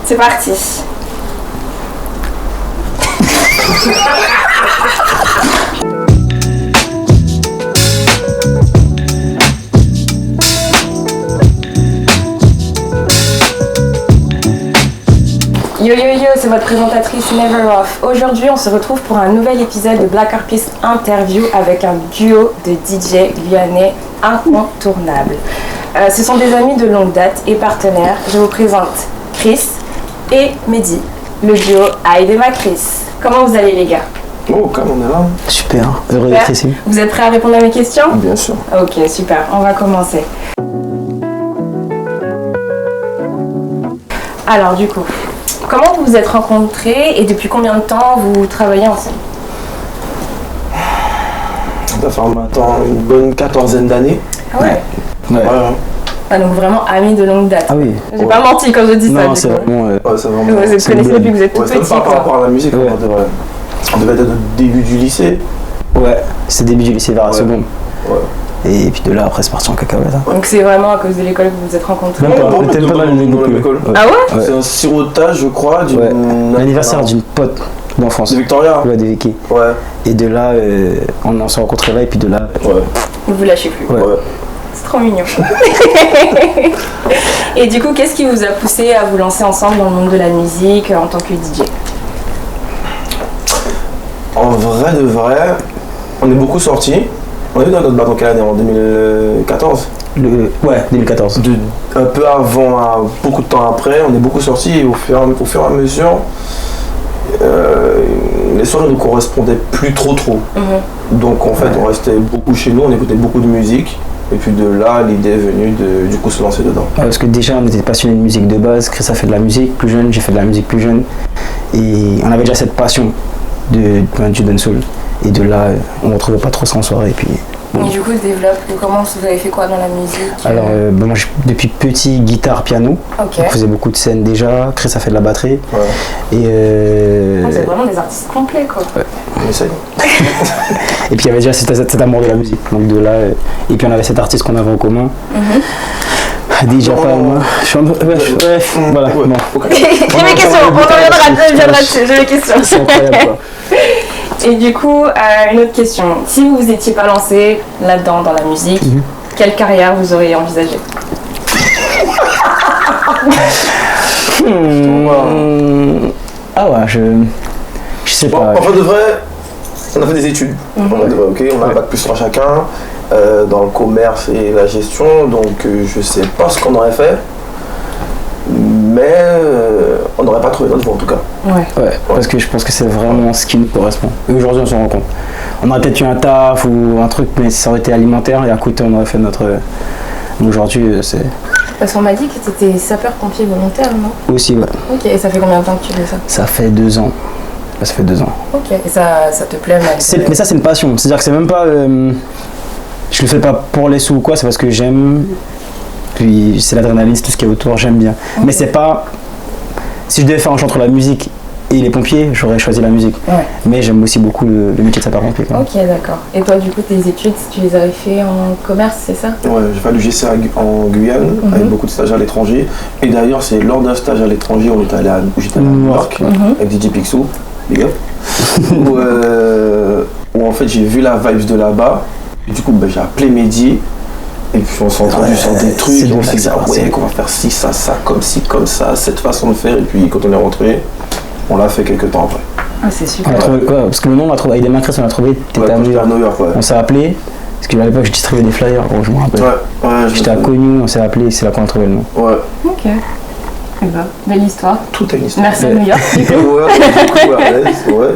C'est parti. Yo yo yo, c'est votre présentatrice Never Off. Aujourd'hui, on se retrouve pour un nouvel épisode de Black Harpist Interview avec un duo de DJ guyanais incontournable. Ce sont des amis de longue date et partenaires. Je vous présente Chris et Mehdi, le duo Aïdema Chris. Comment vous allez les gars? Oh, comme on est là. Super, heureux d'être ici. Vous êtes prêts à répondre à mes questions? Bien sûr. Ok, super, on va commencer. Alors du coup, comment vous vous êtes rencontrés et depuis combien de temps vous travaillez ensemble? Ça fait maintenant une bonne 14aine d'années. Ah ouais? Ouais. Ah, donc vraiment amis de longue date. Ah oui. J'ai pas menti quand je dis ça. Non, du c'est coup. vraiment. Ouais, c'est vraiment. Vous vous connaissez depuis que vous êtes tout Ouais, c'est petit, pas par quoi. rapport à la musique, Ouais. on devait être au début du lycée. Ouais, c'est début du lycée vers la Ouais. seconde. Ouais. Et puis de là, après, c'est parti en cacahuète. Hein. Donc c'est vraiment à cause de l'école que vous vous êtes rencontrés. Même pas, non, on était non, pas dans non, la même non, école. l'école. Ah ouais? Ouais. C'est un sirotage, je crois, d'une. Ouais. L'anniversaire d'une pote d'enfance. De Victoria. Ouais, de Vicky. Ouais. Et de là, on s'est rencontrés là, et puis de là. Ouais. Vous lâchez plus. Ouais. Ouais. C'est trop mignon. Et du coup, qu'est-ce qui vous a poussé à vous lancer ensemble dans le monde de la musique en tant que DJ? En vrai de vrai, on est beaucoup sortis. On est dans notre bac en quelle année? En 2014. Ouais, 2014. Un peu avant, beaucoup de temps après, on est beaucoup sortis et au fur et à mesure, les soirées ne correspondaient plus trop. Donc en fait, on restait beaucoup chez nous, on écoutait beaucoup de musique. Et puis de là, l'idée est venue de du coup se lancer dedans. Ouais, parce que déjà, on était passionnés de musique de base. Chris a fait de la musique plus jeune, j'ai fait de la musique plus jeune. Et on avait déjà cette passion du dancehall. Et de là, on ne retrouvait pas trop ça en soirée. Et puis, Et du coup, développe, comment vous avez fait quoi dans la musique? alors, moi, depuis petit, guitare, piano. Ok. On faisait beaucoup de scènes déjà. Chris a fait de la batterie. Ouais. Et, Vous êtes vraiment des artistes complets, quoi. On essaye. et puis il y avait déjà cet amour de la musique. Donc de là, et puis on avait cet artiste qu'on avait en commun. DJ Palma. Je suis un peu. Bref, voilà. Ouais. Bon. Ok. J'ai mes questions, on reviendra dessus, j'ai mes questions. C'est incroyable quoi. Et du coup, une autre question. Si vous n'étiez pas lancé là-dedans, dans la musique, quelle carrière vous auriez envisagé? Ah ouais, je sais Bon, pas. en fait de vrai, on a fait des études. En fait de vrai, ok, on a un bac plus 3 chacun dans le commerce et la gestion, donc je sais pas ce qu'on aurait fait, mais on n'aurait pas trouvé notre voie en tout cas. Ouais. Ouais, parce que je pense que c'est vraiment ce qui nous correspond. Et aujourd'hui, on s'en rend compte. On aurait peut-être eu un taf ou un truc, mais ça aurait été alimentaire et à côté, on aurait fait notre. Mais aujourd'hui, c'est. Parce qu'on m'a dit que tu étais sapeur-pompier volontaire, non? Aussi, ouais. Ok, et ça fait combien de temps que tu fais ça? Ça fait 2 ans. Ça fait 2 ans. Ok, et ça te plaît malgré... Mais ça, c'est une passion. C'est-à-dire que c'est même pas. Je le fais pas pour les sous ou quoi, c'est parce que j'aime. Puis c'est l'adrénaline, c'est tout ce qui est autour, j'aime bien. Mais c'est pas. Si je devais faire un choix entre la musique et les pompiers, j'aurais choisi la musique. Ouais. Mais j'aime aussi beaucoup le métier de sapeur-pompier. Ok, d'accord. Et toi, du coup, tes études, tu les avais fait en commerce, c'est ça? Ouais, j'ai fait l'UGC en Guyane avec beaucoup de stages à l'étranger. Et d'ailleurs, c'est lors d'un stage à l'étranger, j'étais allé à New York avec DJ Picsou, big up, où en fait j'ai vu la vibes de là-bas. Et du coup, j'ai appelé Mehdi. Et puis on s'est entendu sur des trucs, et on s'est dit, ah ouais, qu'on va faire ci, ça, comme ci, comme ça, cette façon de faire. Et puis quand on est rentré, on l'a fait quelques temps après. Ah, c'est super. On a trouvé quoi? Parce que le nom, on l'a trouvé avec des mains, on l'a trouvé, t'étais à New York. Ouais. On s'est appelé, parce qu'à l'époque, je distribuais des flyers, je me rappelle. Ouais, J'étais à Cognou, on s'est appelé, c'est là qu'on a trouvé le nom. Ouais. Ok. Eh ben, belle histoire. Tout est une histoire. Merci à New York, du coup. Ouais.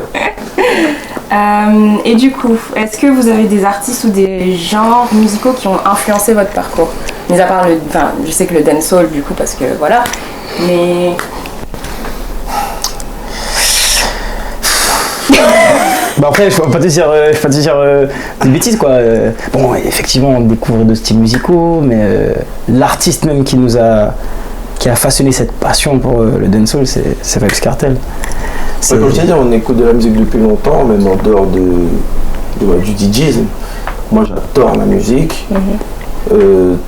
Et du coup, est-ce que vous avez des artistes ou des genres musicaux qui ont influencé votre parcours? Mis à part je sais que le dancehall, du coup, parce que voilà, mais... Bah après, je vais pas te dire des bêtises quoi. Bon, effectivement, on découvre d'autres styles musicaux, mais l'artiste même qui a façonné cette passion pour le dancehall, c'est Vybz Kartel. Comme je t'ai dit, on écoute de la musique depuis longtemps, même en dehors du DJisme. Moi, j'adore la musique,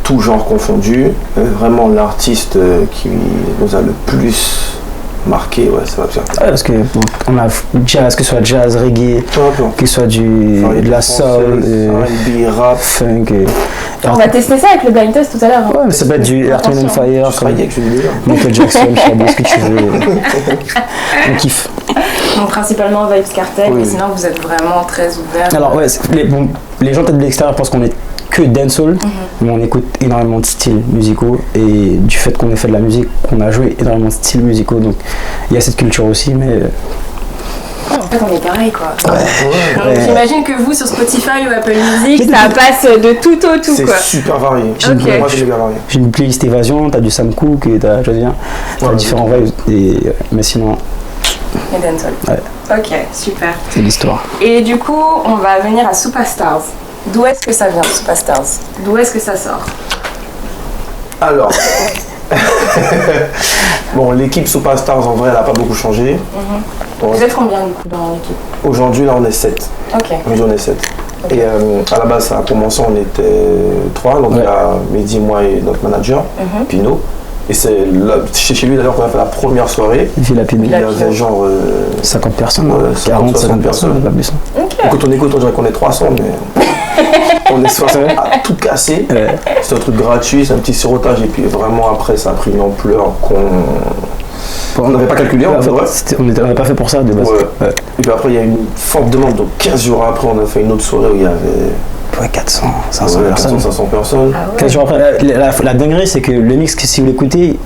tout genre confondu. Vraiment, l'artiste qui nous a le plus marqué, ouais, ça va bien. Ouais, parce que bon, on a jazz, que ce soit jazz, reggae, que ce soit de la soul, R&B, rap, funk. On va tester ça avec le blind test tout à l'heure. Hein. Ouais, mais ça peut être du Earth, Wind & Fire, tu seras avec, je vais dire. Michael Jackson, Chabot, ce que tu veux. On kiffe. Donc principalement Vibes Cartel, Oui. et sinon vous êtes vraiment très ouvert. Alors ouais, les gens peut-être de l'extérieur pensent qu'on est que dancehall, mais on écoute énormément de styles musicaux, et du fait qu'on ait fait de la musique, on a joué énormément de styles musicaux, donc il y a cette culture aussi, mais... En fait on est pareil quoi. Ouais. Donc j'imagine que vous sur Spotify ou Apple Music, ça passe de tout au tout C'est quoi. super varié. Ok. Moi, j'ai méga varié. J'ai une playlist évasion, t'as du Sam Cooke, t'as Ouais, différents vibes, mais sinon, Et dancehall. Ouais. Ok, super. c'est l'histoire. Et du coup, on va venir à Superstars. D'où est-ce que ça vient, Superstars? D'où est-ce que ça sort? Alors, bon, l'équipe Superstars, en vrai, elle n'a pas beaucoup changé. Vous êtes combien du coup dans l'équipe? Aujourd'hui, là, on est 7. Ok. Aujourd'hui, on est 7. Et à la base, ça a commencé, on était 3. Donc, il y a Mehdi, moi et notre manager, Pino. Et c'est là, chez lui, d'ailleurs, qu'on a fait la première soirée. Villa Pino. Il y avait genre 50 personnes, ouais, 40, 60 50 personnes, pas plus. Ok. Quand on écoute, on dirait qu'on est 300, mais on est 60 à tout casser. Ouais. C'est un truc gratuit, c'est un petit sirotage. Et puis vraiment, après, ça a pris une ampleur qu'on n'avait pas calculé. Ouais, En vrai. on n'avait pas fait pour ça de base. Ouais. Ouais. Et puis après, il y a une forte demande. Donc 15 jours après, on a fait une autre soirée où il y avait Ouais, 400, 500 ouais, personnes. 500 personnes. Ah ouais. 15 jours après, la dinguerie, c'est que le mix, si vous l'écoutez,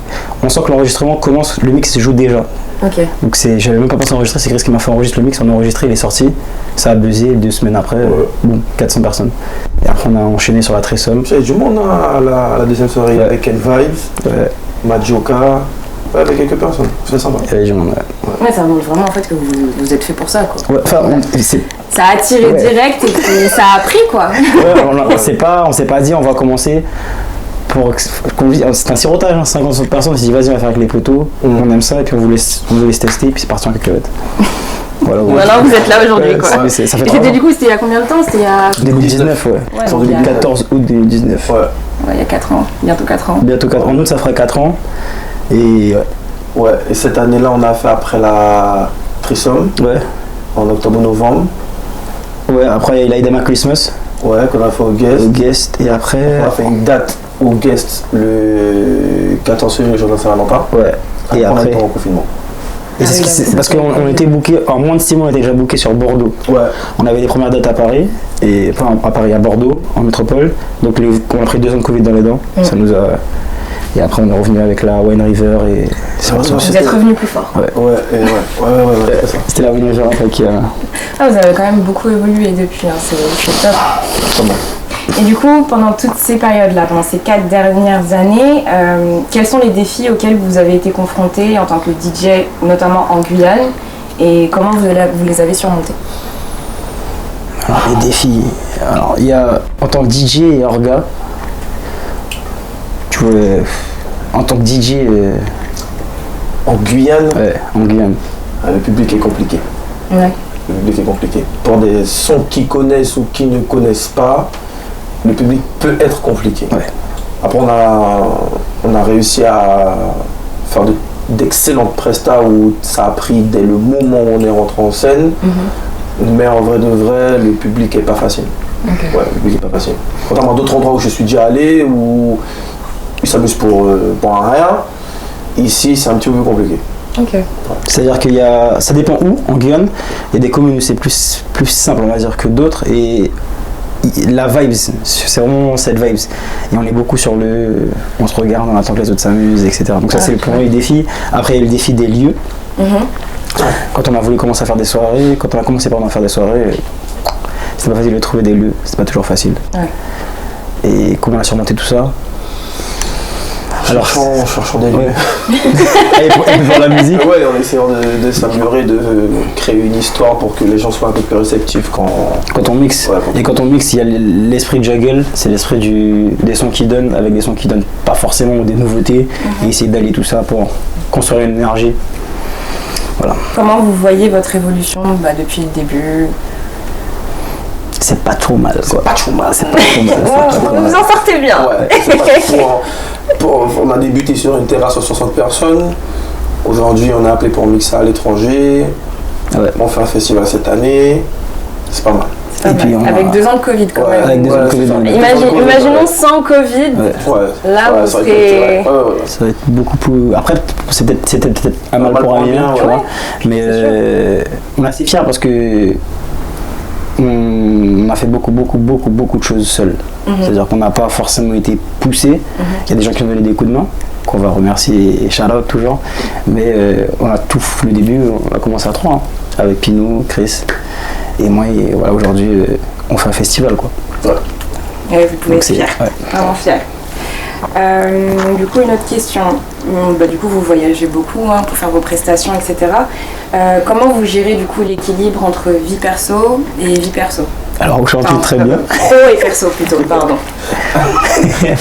on sent que l'enregistrement commence, le mix se joue déjà. Ok. Donc j'avais même pas pensé à enregistrer, c'est Chris qui m'a fait enregistrer le mix, on a enregistré, il est sorti, ça a buzzé, 2 semaines après, boum, 400 personnes. Et après on a enchaîné sur la Tressom. Il y a du monde hein, à la deuxième soirée. Il y avait Ken Vibes, Ouais, Madjoka, ouais, avec quelques personnes. C'est sympa. il y avait du monde, ouais. Ouais, ça montre vraiment en fait que vous êtes fait pour ça quoi. Ouais, enfin, c'est... Ça a attiré Ouais. direct et puis ça a pris quoi. Ouais, on s'est pas dit on va commencer pour c'est un sirotage, hein, 50 personnes, on s'est dit vas-y on va faire avec les poteaux, on aime ça et puis on vous laisse tester et puis c'est parti en cacahuète. Voilà, ouais. Maintenant vous êtes là aujourd'hui Ouais, quoi. ça fait Et c'était du coup, c'était il y a combien de temps? C'était il y a... 2019, ouais. Ouais, C'est en donc il y a- 2014 août 2019. Ouais. Ouais, il y a 4 ans, bientôt 4 ans. Bientôt 4 ans. En août ça fera 4 ans. Et Ouais, et cette année-là, on a fait après la Trisome, ouais. en octobre-novembre. Ouais, après il y a Idama Christmas, Ouais, qu'on a fait au guest. au guest, et après. On a fait une date au guest le 14 février, le jour de Saint-Valentin. Ouais. Et on après. était en confinement. Et c'est Ah oui, parce qu'on était booké, en moins de 6 mois on était déjà booké sur Bordeaux. Ouais. On avait les premières dates à Paris, et enfin à Paris, à Bordeaux, en métropole. Donc on a pris 2 ans de Covid dans les dents. Ça nous a. Et après on est revenu avec la Wine River et. Vous êtes revenu plus fort. Ouais, c'est ça. C'était la Wine River après qui a. Ah, vous avez quand même beaucoup évolué depuis, hein, c'est top. Comment Et du coup, pendant toutes ces périodes-là, pendant ces 4 dernières années, quels sont les défis auxquels vous avez été confrontés en tant que DJ, notamment en Guyane, et comment vous les avez surmontés? Alors les défis. Alors il y a en tant que DJ et orga. Tu vois, en tant que DJ En Guyane, ouais, en Guyane. le public est compliqué. Ouais. Le public est compliqué. Pour des sons qui connaissent ou qui ne connaissent pas, le public peut être compliqué. Ouais. Après, on a réussi à faire d'excellentes prestats où ça a pris dès le moment où on est rentré en scène. Mais en vrai de vrai, le public est pas facile. Ok. Ouais, le public est pas facile. Contrairement à d'autres endroits où je suis déjà allé, où ils s'amusent pour un rien, ici c'est un petit peu plus compliqué. Ok. C'est-à-dire qu'il y a. Ça dépend où, en Guyane. Il y a des communes où c'est plus simple, on va dire, que d'autres. Et la vibes, c'est vraiment cette vibes. Et on est beaucoup sur le. On se regarde, on attend que les autres s'amusent, etc. Donc ça, c'est le premier défi. Après, il y a le défi des lieux. Quand on a voulu commencer à faire des soirées, quand on a commencé par faire des soirées, c'était pas facile de trouver des lieux, c'était pas toujours facile. Ouais. Et comment on a surmonté tout ça? Alors, Cherchons des lieux. ouais. et pour la musique, Ouais, en essayant de s'améliorer, de créer une histoire pour que les gens soient un peu plus réceptifs quand quand on mixe, Ouais, et quand on mixe, il y a l'esprit juggle, c'est l'esprit des sons qui donnent, avec des sons qui donnent pas forcément des nouveautés, et essayer d'allier tout ça pour construire une énergie. Voilà. Comment vous voyez votre évolution depuis le début? C'est pas trop mal, quoi. pas trop mal. C'est pas trop mal. c'est pas trop mal. Vous en sortez bien. Ouais, c'est pas trop, on a débuté sur une terrasse à 60 personnes. Aujourd'hui, on est appelé pour mixer à l'étranger. Ouais. On fait un festival cette année. C'est pas mal. Pas mal. puis Avec 2 ans de Covid quand Ouais, même. Avec 2 ans de Covid dans les deux. Imaginons sans Covid. Ouais. Là, vous ça va serez- être- ouais. Ça va être beaucoup plus. Après, c'était peut-être un mal pour un bien, tu ouais. vois. Mais on est assez fiers parce que on a fait beaucoup de choses seuls. C'est-à-dire qu'on n'a pas forcément été poussé. Il y a des gens qui ont donné des coups de main, qu'on va remercier et shout out toujours. Mais on a tout, le début, on a commencé à 3, hein, avec Pino, Chris et moi. Et voilà, aujourd'hui, on fait un festival, quoi. Ouais. Ouais, vous pouvez Donc être c'est- fiers. ouais. Vraiment fiers. Du coup, une autre question. Du coup, vous voyagez beaucoup hein, pour faire vos prestations, etc. Comment vous gérez du coup l'équilibre entre vie perso et vie perso? Alors aujourd'hui, Enfin, très bien. Pro et perso plutôt, pardon.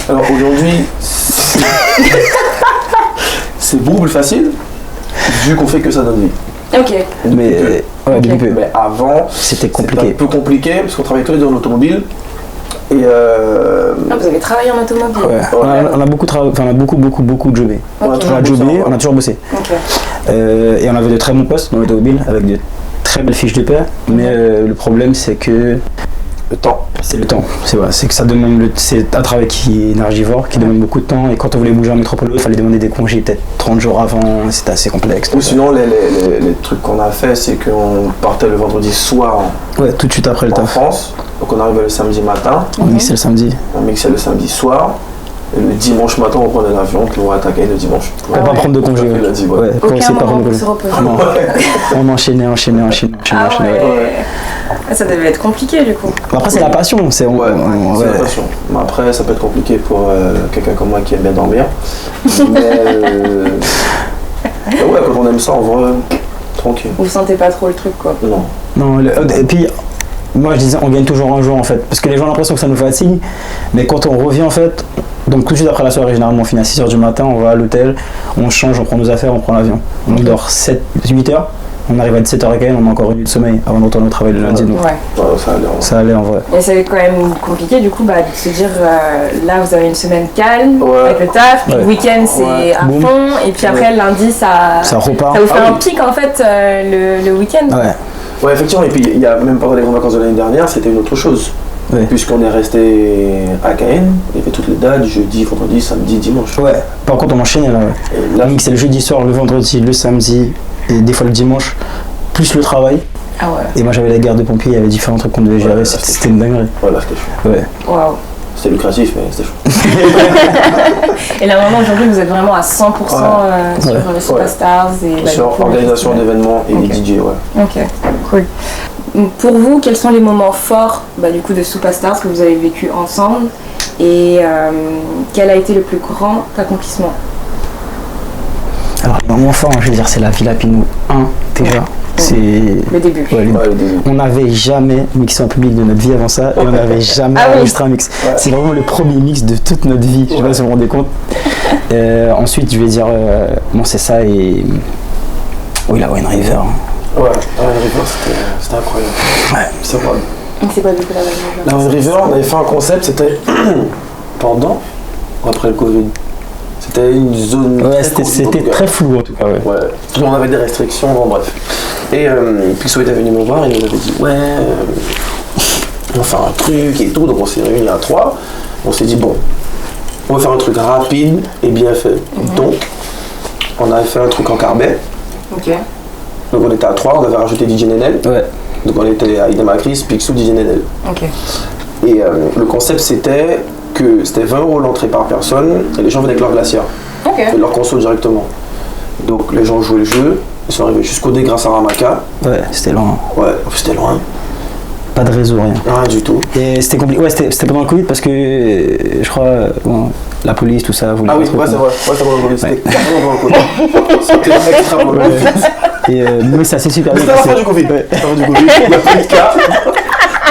Alors aujourd'hui, c'est beaucoup plus facile vu qu'on fait que ça notre vie. Ok. Mais ouais, Ok. depuis peu. Mais avant, C'était c'était compliqué. un peu compliqué parce qu'on travaillait tous les deux en automobile. Et Ah, vous avez travaillé en automobile. Ouais. On a beaucoup travaillé, enfin, on a beaucoup jobé. on a Ok. toujours On a bossé jobé, ensemble. on a toujours bossé. Ok. Et on avait de très bons postes dans l'automobile avec de très belles fiches de paie. Mais le problème, c'est que Le temps. c'est le temps. C'est vrai, c'est que ça demande. C'est un travail qui est énergivore, qui demande beaucoup de temps. Et quand on voulait bouger en métropole, il fallait demander des congés peut-être 30 jours avant. C'était assez complexe. Ou sinon, les trucs qu'on a fait, c'est qu'on partait le vendredi soir Ouais, tout de suite après le en taf. France. Donc on arrivait le samedi matin, On mixait le samedi. on mixait le samedi soir. Et le dimanche matin, on prenait l'avion, puis on attaquait le dimanche. Pour pas prendre de congés. Il a dit, ouais. Pour Aucun essayer de pas moment prendre de pour se congés. reposer. Non. On enchaînait. Ah ouais. Ouais. Ah, ça devait être compliqué du coup. Après, c'est la passion. C'est Ouais, c'est ouais. la passion. Mais après, ça peut être compliqué pour quelqu'un comme moi qui aime bien dormir. Mais ouais, quand on aime ça, en vrai, tranquille. Vous sentez pas trop le truc quoi. Non. Non, et puis, moi je disais, on gagne toujours un jour en fait. Parce que les gens ont l'impression que ça nous fatigue. Mais quand on revient en fait, donc tout de suite après la soirée, généralement on finit à 6h du matin, on va à l'hôtel, on change, on prend nos affaires, on prend l'avion. On dort 8 heures, on arrive à 17h15, on a encore une nuit de sommeil avant de retourner au travail le lundi. Donc Ouais. Ouais, ça allait. ça allait en vrai. Et c'est quand même compliqué du coup de se dire là vous avez une semaine calme Ouais. avec le taf, puis Ouais. le week-end c'est Ouais. à Boum. fond et puis après le lundi ça repart. ça vous fait Ah un oui. pic en fait le week-end. Ouais. Ouais, effectivement. Et puis, il y a même pendant les grandes vacances de l'année dernière, c'était une autre chose. Ouais. Puisqu'on est resté à Cayenne, il y avait toutes les dates, jeudi, vendredi, samedi, dimanche. Ouais. Par contre, on enchaînait là. Ouais. Et là, On mixait le jeudi soir, le vendredi, le samedi et des fois le dimanche, plus le travail. Ah ouais. Et moi j'avais la garde de pompiers, il y avait différents trucs qu'on devait gérer, Ouais, c'était une dinguerie. voilà, c'était chaud. Ouais. Waouh. C'était lucratif, mais c'était chaud. Et là maintenant aujourd'hui vous êtes vraiment à 100% sur Ouais. Superstars et bah, Sur du coup, organisation le festival. d'événements et Ok. les DJ, ouais. Ok, cool. Pour vous, quels sont les moments forts du coup de Superstars que vous avez vécu ensemble et quel a été le plus grand accomplissement? Alors, le moment fort, je veux dire, c'est la Villa Pinou 1 déjà. C'est. Le début. Ouais, Ouais, le début. on n'avait jamais mixé en public de notre vie avant ça et on n'avait jamais Ah oui. enregistré un mix. Ouais. C'est vraiment le premier mix de toute notre vie, je sais pas si vous vous rendez compte. Ensuite, je vais dire, bon, c'est ça et. Oui, la Wine River. Ouais, la Wine River, c'était incroyable. Ouais. C'est vrai. C'est pas du coup la même chose. La Wine River, on avait fait un concept, c'était pendant ou après le Covid. C'était une zone. Ouais, très Covid, en c'était tout cas. très flou en tout cas, ouais. Ouais, on avait des restrictions, bon bref. Et Pixo était venu me voir, il nous avait dit ouais, on va faire un truc et tout, donc on s'est réunis à 3. On s'est dit bon, on va faire un truc rapide et bien fait. Donc, on avait fait un truc en carbet, Ok. donc on était à 3, on avait rajouté DJ Nenel, Ouais. donc on était à Idem Chris, Pixo, DJ Nenel. Ok. Et le concept c'était que c'était 20 € l'entrée par personne et les gens venaient avec leur glacière. Ok. Et leur console directement. Donc les gens jouaient le jeu, ils sont arrivés jusqu'au dé grâce à Ramaka. Ouais, c'était loin. Ouais, c'était loin, Pas de réseau, rien. rien du tout. Et c'était compliqué. Ouais, c'était pendant le Covid parce que je crois, bon, la police, tout ça, voulait Ah pas oui, trop ouais, qu'on- c'est vrai, ouais, c'était pendant le Covid, c'était Ouais. carrément pendant le Covid. C'était extra pendant le Covid. Et mais ça s'est super Mais bien c'était à la fin passé. du Covid. Ouais. À la fin du Covid, il n'y a pas eu de cas.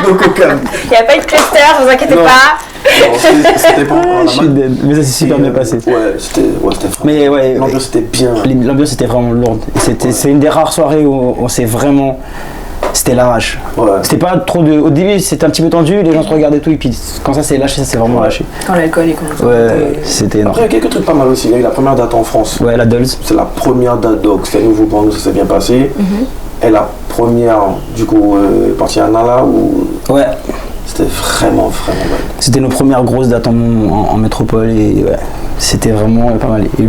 Donc au calme. Il n'y a pas eu de cluster, vous inquiétez Non. pas. Non, c'était pas Je suis dead, mais ça s'est super bien passé. Ouais, c'était vraiment. Mais ouais, L'ambiance était bien. l'ambiance était vraiment lourde. C'est une des rares soirées où on s'est vraiment c'était l'arrache. Ouais. C'était pas trop de. Au début, c'était un petit peu tendu, les gens se regardaient et tout, et puis quand ça s'est lâché, ça s'est vraiment lâché. Quand l'alcool est commencé. Ouais, c'était énorme. Après, il y a quelques trucs pas mal aussi. Il y a eu la première date en France. Ouais, la Dulls. C'est la première date, donc c'était nouveau pour nous, ça s'est bien passé. Et la première, du coup, partie à Nala, où Ouais, c'était vraiment belle. c'était nos premières grosses dates en métropole, et ouais, c'était vraiment pas mal. Et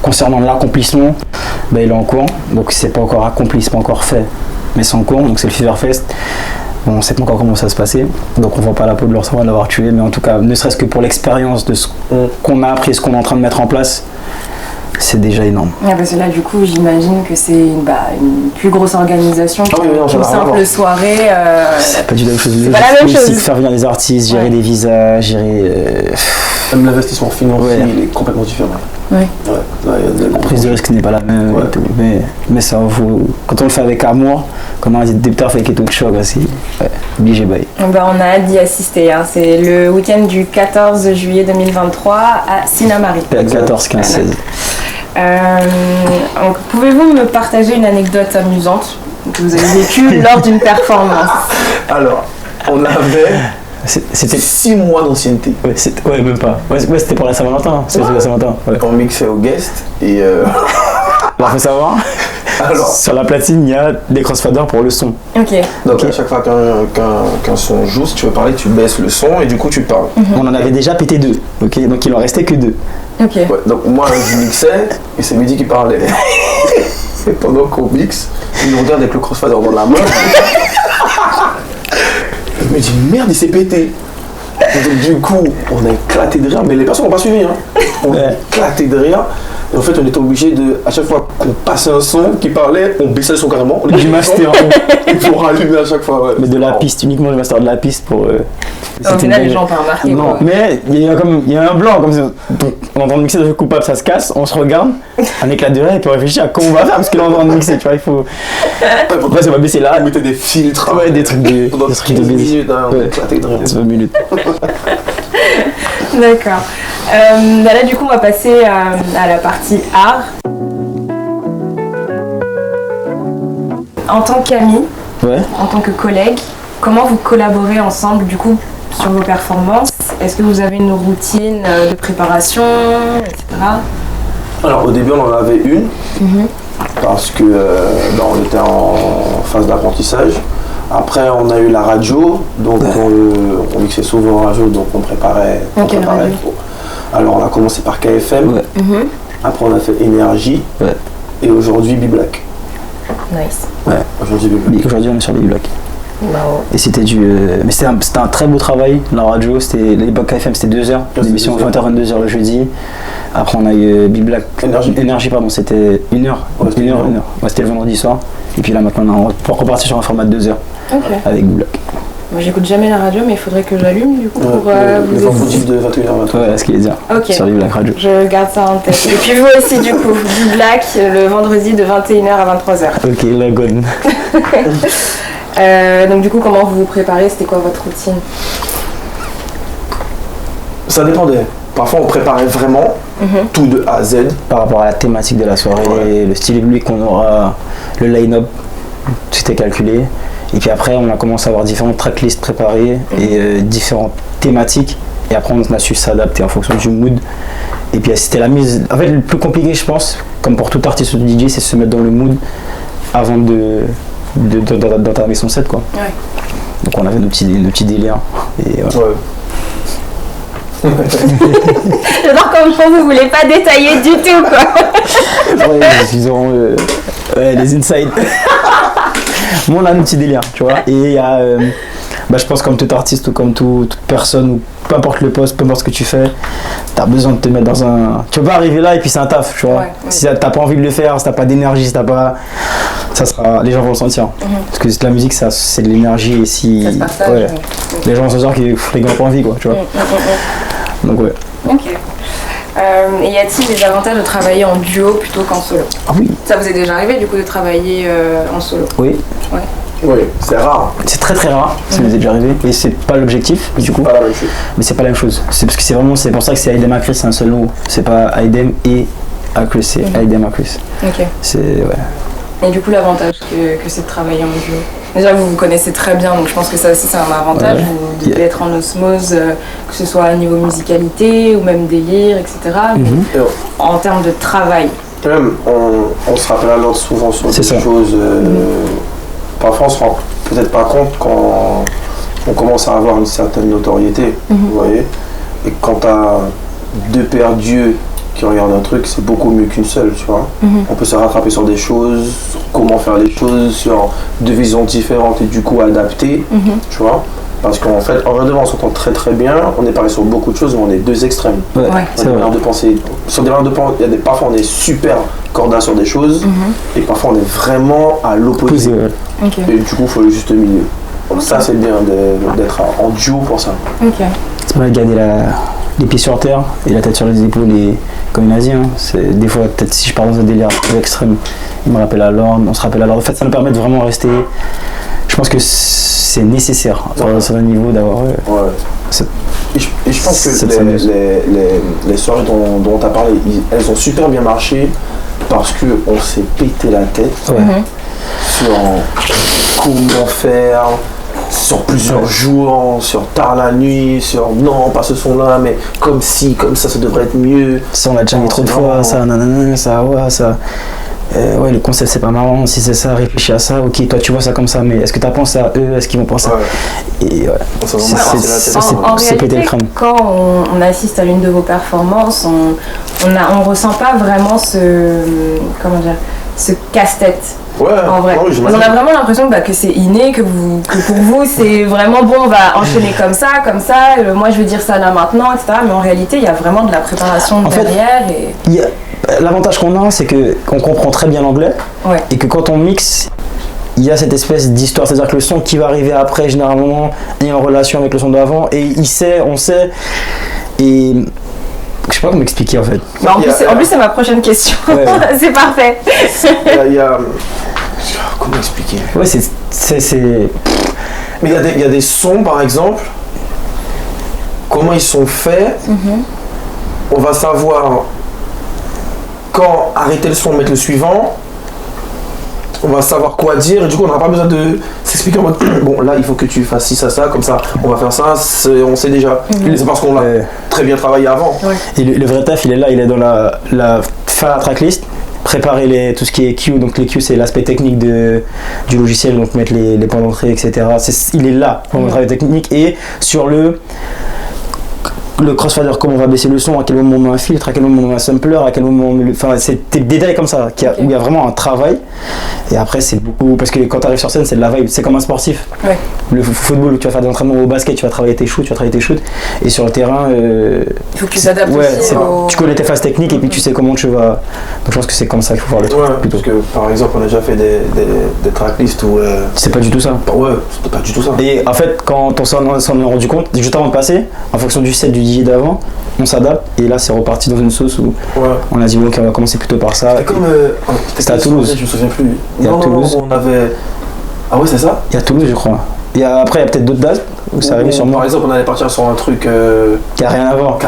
concernant l'accomplissement, bah, il est en cours, donc c'est pas encore accompli, c'est pas encore fait, mais c'est en cours, donc c'est le Fever Fest. Bon, on sait pas encore comment ça va se passer, donc on voit pas la peau de l'ours avant de l'avoir tué, mais en tout cas, ne serait-ce que pour l'expérience de ce qu'on a appris et ce qu'on est en train de mettre en place, c'est déjà énorme. Ouais, parce que là, du coup, j'imagine que c'est une plus grosse organisation Ah oui, non, ça qu'une n'a rien à simple voir. soirée. C'est pas du tout la même chose. C'est pas la même Logistique, chose. faire venir des artistes, gérer Ouais. des visas, gérer Même l'investissement financier, Ouais. il est complètement différent. Ouais. Ouais, là, il y a des la prise de risque n'est pas la même. Ouais. Et tout. Mais ça vaut. Quand on le fait avec amour, quand on a dit départ avec et tout de choc, c'est obligé bail. Ben, on a hâte d'y assister. Hein. C'est le week-end du 14 juillet 2023 à Sinnamary. 14, 15, 16. Donc, pouvez-vous me partager une anecdote amusante que vous avez vécue lors d'une performance? Alors, on avait C'était. 6 mois d'ancienneté. Ouais, même pas. Ouais, c'était pour la Saint-Valentin. C'était pour la Saint-Valentin. Ouais. On mixait au guest et Alors, faut savoir, alors, sur la platine, il y a des crossfaders pour le son. Ok. donc à chaque fois qu'un son joue, si tu veux parler, tu baisses le son et du coup tu parles. On en avait déjà pété 2. Ok, donc il en restait que 2. Ok. Ouais, donc moi je mixais et c'est Mehdi qui parlait. Et pendant qu'on mixe, il nous regarde avec le crossfader dans la main. Je me dis merde, il s'est pété. Et donc du coup, on a éclaté de rire, mais les personnes n'ont pas suivi. Hein. On a Ouais. éclaté de rire. Et en fait, on était obligé de, à chaque fois qu'on passait un son qui parlait, on baissait le son carrément. On Du master. pour rallumer à chaque fois. Ouais. Mais de la piste, uniquement le master de la piste pour. Au c'était final, une les belle- gens n'ont pas remarqué. Non, quoi. mais il y a un blanc comme ça. Donc, on entend mixer de jeu coupable, ça se casse, on se regarde, un éclat de rire et puis on réfléchit à comment on va faire parce que là on est en train de mixer, tu vois, il faut. Après, ça va baisser là. On mettait des filtres. Ouais, des trucs de. Pendant Des trucs de 15 baiser. minutes, hein, on Ouais. éclatait de rire. 20 minutes. D'accord. Là, du coup, on va passer à la partie art. En tant qu'ami, Ouais. en tant que collègue, comment vous collaborez ensemble, du coup, sur vos performances? Est-ce que vous avez une routine de préparation, etc. Alors au début on en avait une parce que on était en phase d'apprentissage. Après on a eu la radio, donc on mixait souvent en radio, donc on préparait. Quelle radio? Alors on a commencé par KFM, Ouais. après on a fait Énergie Ouais. et aujourd'hui B-Black. Nice. Ouais. Aujourd'hui B-Black. Mais aujourd'hui on est sur les blocs. Bravo. Et c'était du. Mais c'était un très beau travail. La radio, c'était. L'époque KFM, c'était 2 heures. c'était L'émission 2 heures. 20h, 22h le jeudi. Après, on a eu Big Black. Énergie. Pardon, c'était 1 heure. Ouais, c'était 1 heure, 1 heure. 1 heure. Ouais, c'était le vendredi soir. Et puis là, maintenant, on repartir sur un format de 2 heures Ok. avec Big Black. Moi, j'écoute jamais la radio, mais il faudrait que j'allume, du coup, pour Le vous vendredi écouter. de 21h à 23h. Ouais, ce qu'il est dire. Ok. Sur Big Black Radio. Je garde ça en tête. Et puis vous aussi, du coup, du Black, le vendredi de 21h à 23h. Ok, la gonne. Donc du coup, comment vous vous préparez? C'était quoi votre routine? Ça dépendait. Parfois on préparait vraiment tout de A à Z. Par rapport à la thématique de la soirée, Ouais. le style public qu'on aura, le line-up, tout était calculé. Et puis après, on a commencé à avoir différentes tracklists préparées et différentes thématiques. Et après, on a su s'adapter en fonction du mood. Et puis c'était la mise. En fait, le plus compliqué, je pense, comme pour tout artiste ou DJ, c'est se mettre dans le mood avant d'entamer son set, quoi. Ouais. Donc on avait nos petits délires. Et voilà. Ouais. J'adore comme vous voulez pas détailler du tout, quoi. Ouais, ils auront les insides. Moi, on a nos petits délires, tu vois. Et il y a, je pense, comme tout artiste ou comme toute personne, ou peu importe le poste, peu importe ce que tu fais, t'as besoin de te mettre dans un. Tu peux pas arriver là et puis c'est un taf, tu vois. Ouais, ouais. Si t'as pas envie de le faire, si t'as pas d'énergie, si t'as pas. Ça sera. Les gens vont le sentir. Parce que la musique, ça, c'est de l'énergie et si. Ça se partage. Ouais. Ouais. Les gens vont se dire qu'ils les gars ont pas envie, quoi, tu vois. Donc, ouais. Ok. Et y a-t-il des avantages de travailler en duo plutôt qu'en solo? Ah oui, Ça vous est déjà arrivé du coup de travailler en solo? oui. Oui, c'est rare. C'est très très rare, ça nous est déjà arrivé. Et c'est pas l'objectif, du coup. Pas la même chose. Mais c'est pas la même chose. C'est parce que c'est pour ça que c'est Aidem Acris, c'est un seul mot. C'est pas Aidem et Acris, c'est Aidem Acris. Ok. C'est ouais. Et du coup l'avantage que c'est de travailler en duo? Déjà, vous vous connaissez très bien, donc je pense que ça aussi, c'est un avantage. Ouais. Vous devez être en osmose, que ce soit à niveau musicalité ou même délire, etc. Et En termes de travail. même, on se rappelle alors souvent sur des choses. Parfois, on se rend peut-être pas compte quand on commence à avoir une certaine notoriété, vous voyez. Et quand t'as deux paires d'yeux qui regardent un truc, c'est beaucoup mieux qu'une seule, tu vois. On peut se rattraper sur des choses, sur comment faire les choses, sur deux visions différentes et du coup adapter, tu vois. Parce qu'en fait, en vrai de vrai, on s'entend très très bien, on est pareil sur beaucoup de choses, mais on est deux extrêmes. Ouais, On a des manières de penser. Sur des manières de penser, parfois on est super corda sur des choses, et parfois on est vraiment à l'opposé. Ouais. Et du coup, il faut le juste milieu. Donc ça, c'est bien d'être en duo pour ça. C'est pas garder les pieds sur terre et la tête sur les épaules et comme il a dit, hein, des fois peut-être si je pars dans un délire un peu extrême, il me rappelle à l'ordre, on se rappelle à l'ordre. En fait ça nous permet de vraiment rester, je pense que c'est nécessaire à un certain niveau d'avoir... Et je pense que les soirées dont tu as parlé, elles ont super bien marché parce qu'on s'est pété la tête sur comment faire, sur plusieurs jours, sur tard la nuit, sur non, pas ce son-là, mais comme si, comme ça devrait être mieux. Ça, on l'a déjà mis trop de fois, ça, nanana, ça, ouais, ça. Ouais, le concept c'est pas marrant, si c'est ça, réfléchis à ça, ok, toi tu vois ça comme ça, mais est-ce que t'as pensé à eux, est-ce qu'ils vont penser Et ouais, c'est péter le crâne. Quand on assiste à l'une de vos performances, on ressent pas vraiment ce casse-tête. Ouais, en vrai. On a vraiment l'impression que c'est inné, que pour vous c'est vraiment bon, on va enchaîner comme ça, moi je veux dire ça là maintenant, etc. Mais en réalité il y a vraiment de la préparation derrière. L'avantage qu'on a, c'est qu'on comprend très bien l'anglais et que quand on mixe, il y a cette espèce d'histoire, c'est-à-dire que le son qui va arriver après généralement est en relation avec le son d'avant et on sait et je sais pas comment expliquer en fait. En plus c'est ma prochaine question. C'est parfait. Comment expliquer? Ouais, c'est... Mais il y a des sons par exemple, comment ils sont faits, on va savoir quand arrêter le son, mettre le suivant, on va savoir quoi dire et du coup on n'aura pas besoin de s'expliquer en mode bon là il faut que tu fasses ci, ça, comme ça on va faire ça, on sait déjà. C'est parce qu'on l'a très bien travaillé avant. Et le vrai taf il est dans la faire la tracklist, préparer tout ce qui est Q, donc les Q c'est l'aspect technique du logiciel, donc mettre les points d'entrée, etc. Il est là pour le travail technique et sur le crossfader, comment on va baisser le son, à quel moment on met un filtre, à quel moment on met un sampler, à quel moment on met enfin c'est des détails comme ça où il y a vraiment un travail et après c'est beaucoup parce que quand tu arrives sur scène c'est de la vibe, c'est comme un sportif. Le football où tu vas faire des entraînements, au basket tu vas travailler tes shoots, et sur le terrain il faut que tu t'adaptes aussi tu connais tes phases techniques et puis tu sais comment tu vas, donc je pense que c'est comme ça qu'il faut voir le truc plutôt. Parce que par exemple on a déjà fait des tracklists où c'est pas du tout ça. C'était pas du tout ça. Et en fait quand on s'en est rendu compte juste avant de passer, en fonction du set du DJ d'avant, on s'adapte et là c'est reparti dans une sauce où on a dit ok on va commencer plutôt par ça. C'était comme c'était à Toulouse. Je me souviens plus. À Toulouse. On avait. Ah ouais c'est ça. Il y a Toulouse je crois. Après il y a peut-être d'autres dates où ça arrivait sur moi. Par exemple on allait partir sur un truc qui a rien à voir.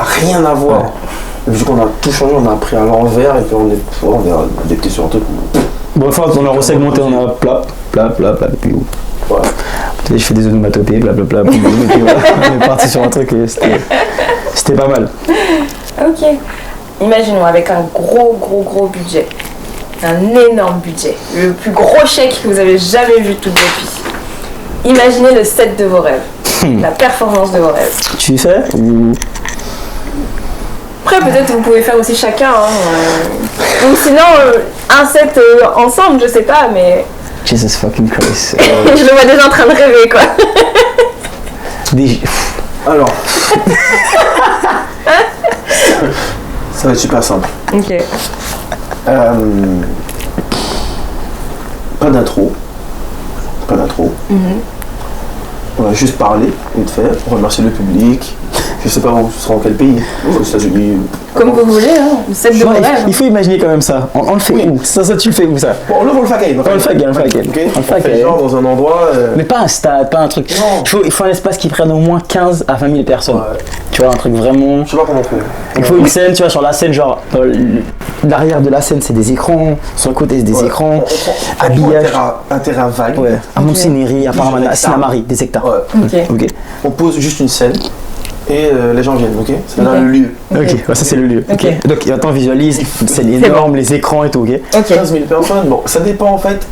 Et du coup on a tout changé, on a pris à l'envers et puis on est adapté sur un truc. Bon enfin on a resegmenté, on a plat et puis je fais des onomatopées, blablabla, et puis voilà, on est parti sur un truc et c'était pas mal. Ok. Imaginons avec un gros budget, un énorme budget, le plus gros chèque que vous avez jamais vu de toute votre vie. Imaginez le set de vos rêves, la performance de vos rêves. Tu fais ou... Après peut-être vous pouvez faire aussi chacun, ou sinon un set ensemble, je sais pas, mais... Jesus fucking Christ. Je le vois déjà en train de rêver quoi. Alors. Ça va être super simple. Ok. Pas d'intro. On va juste parler, vite fait, remercier le public. Je sais pas où, ce sera en quel pays. Aux États-Unis. Comme vous voulez, hein. Le set de vos rêves. Il faut imaginer quand même ça. On le fait où ça, tu le fais où ça? Bon, on le fait à Gaël. On le fait à Gaël. On le fait genre dans un endroit. Mais pas un stade, pas un truc. Non. Il faut un espace qui prenne au moins 15 à 20 000 personnes. Ouais. Tu vois, un truc vraiment. Je sais pas comment faire. Il faut une scène, tu vois, sur la scène, genre, l'arrière de la scène, c'est des écrans, sur le côté, c'est des écrans, habillage. Un terrain vague. Ouais, à Montsinéry, à Paramana, à Sinamari, des hectares. Ouais. Ok. On pose juste une scène et les gens viennent, ok? C'est là le lieu. Ok, ouais, ça c'est le lieu. Ok. Donc attends, visualise, c'est énorme, les écrans et tout, ok? Ok. 15 000 personnes, bon, ça dépend en fait.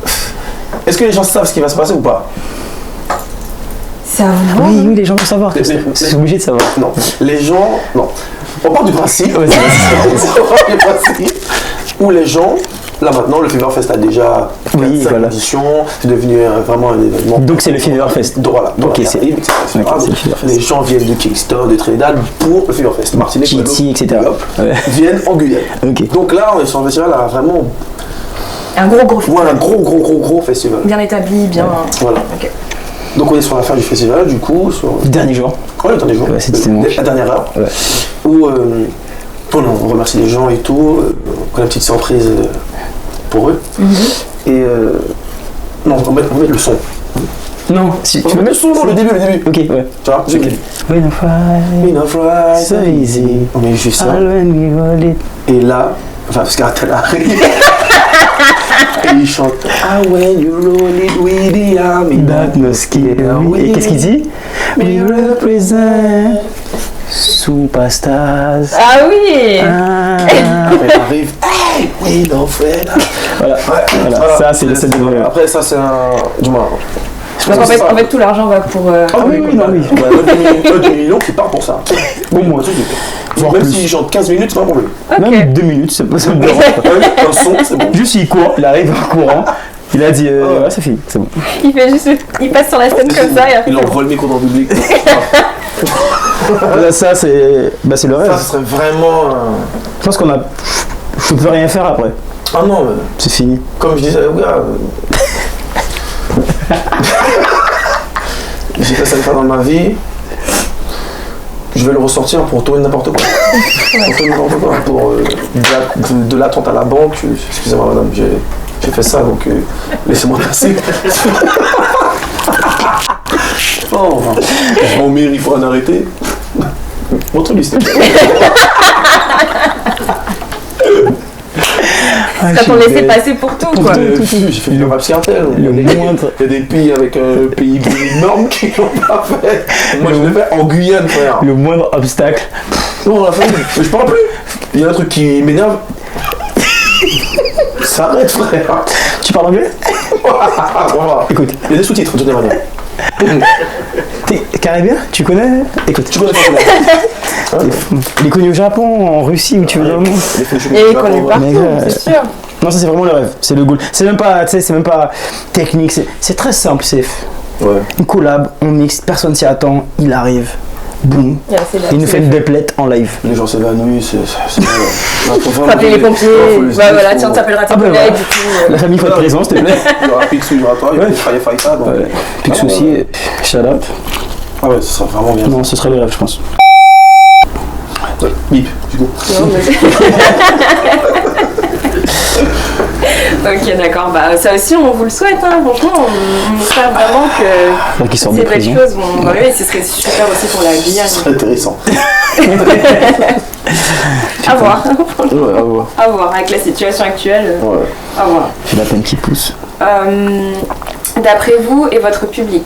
Est-ce que les gens savent ce qui va se passer ou pas? Ça va. Oui, les gens vont savoir. C'est obligé de savoir. Non. Les gens. Non. On part du principe. Ouais, On part du principe où les gens. Là maintenant, le Fever Fest a déjà 5 éditions, c'est devenu vraiment un événement. Donc c'est le Fever Fest. Voilà. Ok, c'est le Fever Fest. Les gens viennent de Kingston, de Trinidad pour le Fever Fest. Martinique, Kitty, etc. Viennent en Guyane. Ok. Donc là, on est sur un festival à vraiment. Un gros festival. Ouais, un gros festival. Bien établi, bien. Voilà. Ok. Donc on est sur la fin du festival, du coup. Le dernier jour. Ouais, le dernier jour. Ouais, c'était dimanche. La dernière heure. Ouais. Où on remercie les gens et tout. On a une petite surprise pour eux. Et non, on va mettre le son. Non, si Tu veux mettre le son, non, le début. Ok, ouais. Tu vois, Ok. When I fly, so easy. On met juste ça. Et là, enfin, parce qu'Artel arrive. Et il chante Ah, when you roll it with the army. That no scare me. Et qu'est-ce qu'il dit? We represent superstars. Ah oui. Après, il arrive. Hey, we no friend. Voilà, voilà. Ça c'est le set de bonheur. Après, ça, c'est un. Du moins. Donc en fait, tout l'argent va pour. Ah oui, non, oui. Un demi-million qui part pour ça. Au moins. Même s'il chante 15 minutes, c'est pas un problème. Même 2 minutes, ça me dérange pas. Un son, c'est bon. Juste il court, il arrive en courant. Il a dit ouais, c'est fini, c'est bon. Il passe sur la scène comme ça et après. Il envoie le micro dans le public. Là, ça c'est le rêve. Ça, ce serait vraiment. Je pense qu'on a. Je peux rien faire après. Ah non, mais C'est fini. comme je disais, gars. J'ai fait ça une fois dans ma vie. Je vais le ressortir pour tourner n'importe quoi. Pour tourner n'importe quoi. Pour de l'attente à la banque. Excusez-moi madame, j'ai fait ça donc laissez-moi passer. Oh, je m'en mérite pour en arrêter. Montre-lui s'il te plaît. Ça t'ont laissé passer pour tout, quoi. J'ai fait le rap Cartel. Le moindre. Il y a des pays avec un pays énorme qui l'ont pas fait. Moi je l'ai fait en Guyane, frère. Le moindre obstacle. Non, on l'a fait. Mais je parle plus. Il y a un truc qui m'énerve. Ça arrête, frère. Tu parles anglais? Écoute. Il y a des sous-titres de toute manière. T'es caribéen? Tu connais? Écoute. Tu connais pas comment? Il est connu au Japon, en Russie, où tu veux dans le monde. Il est connu partout, Mais, c'est sûr. Non, ça c'est vraiment le rêve, c'est le goal. C'est même pas, tu sais, c'est même pas technique, c'est très simple, c'est une collab, on mixe, personne s'y attend, il arrive, boum, il nous fait une déplette en live. Les gens s'évanouissent, c'est Faut appeler les pompiers, voilà, tiens, t'appelleras tes collègues, du coup. La famille faut être présent, s'il te plaît. Il y aura Picsou, il y aura toi, il y aura Firefighter. Plus de soucis, shout out. Ah ouais, ce sera vraiment bien. Non, ce serait le rêve, je pense. Bip, du coup. Ok, d'accord. Bah, ça aussi, on vous le souhaite. Hein. Franchement, on espère vraiment que Qu'ils sortent ces de belles prison. choses vont arriver. Ce serait super aussi pour la Guyane. Ce serait intéressant. À voir. Ouais, à voir. À voir. Avec la situation actuelle, Ouais. à voir. C'est la peine qui pousse. D'après vous et votre public,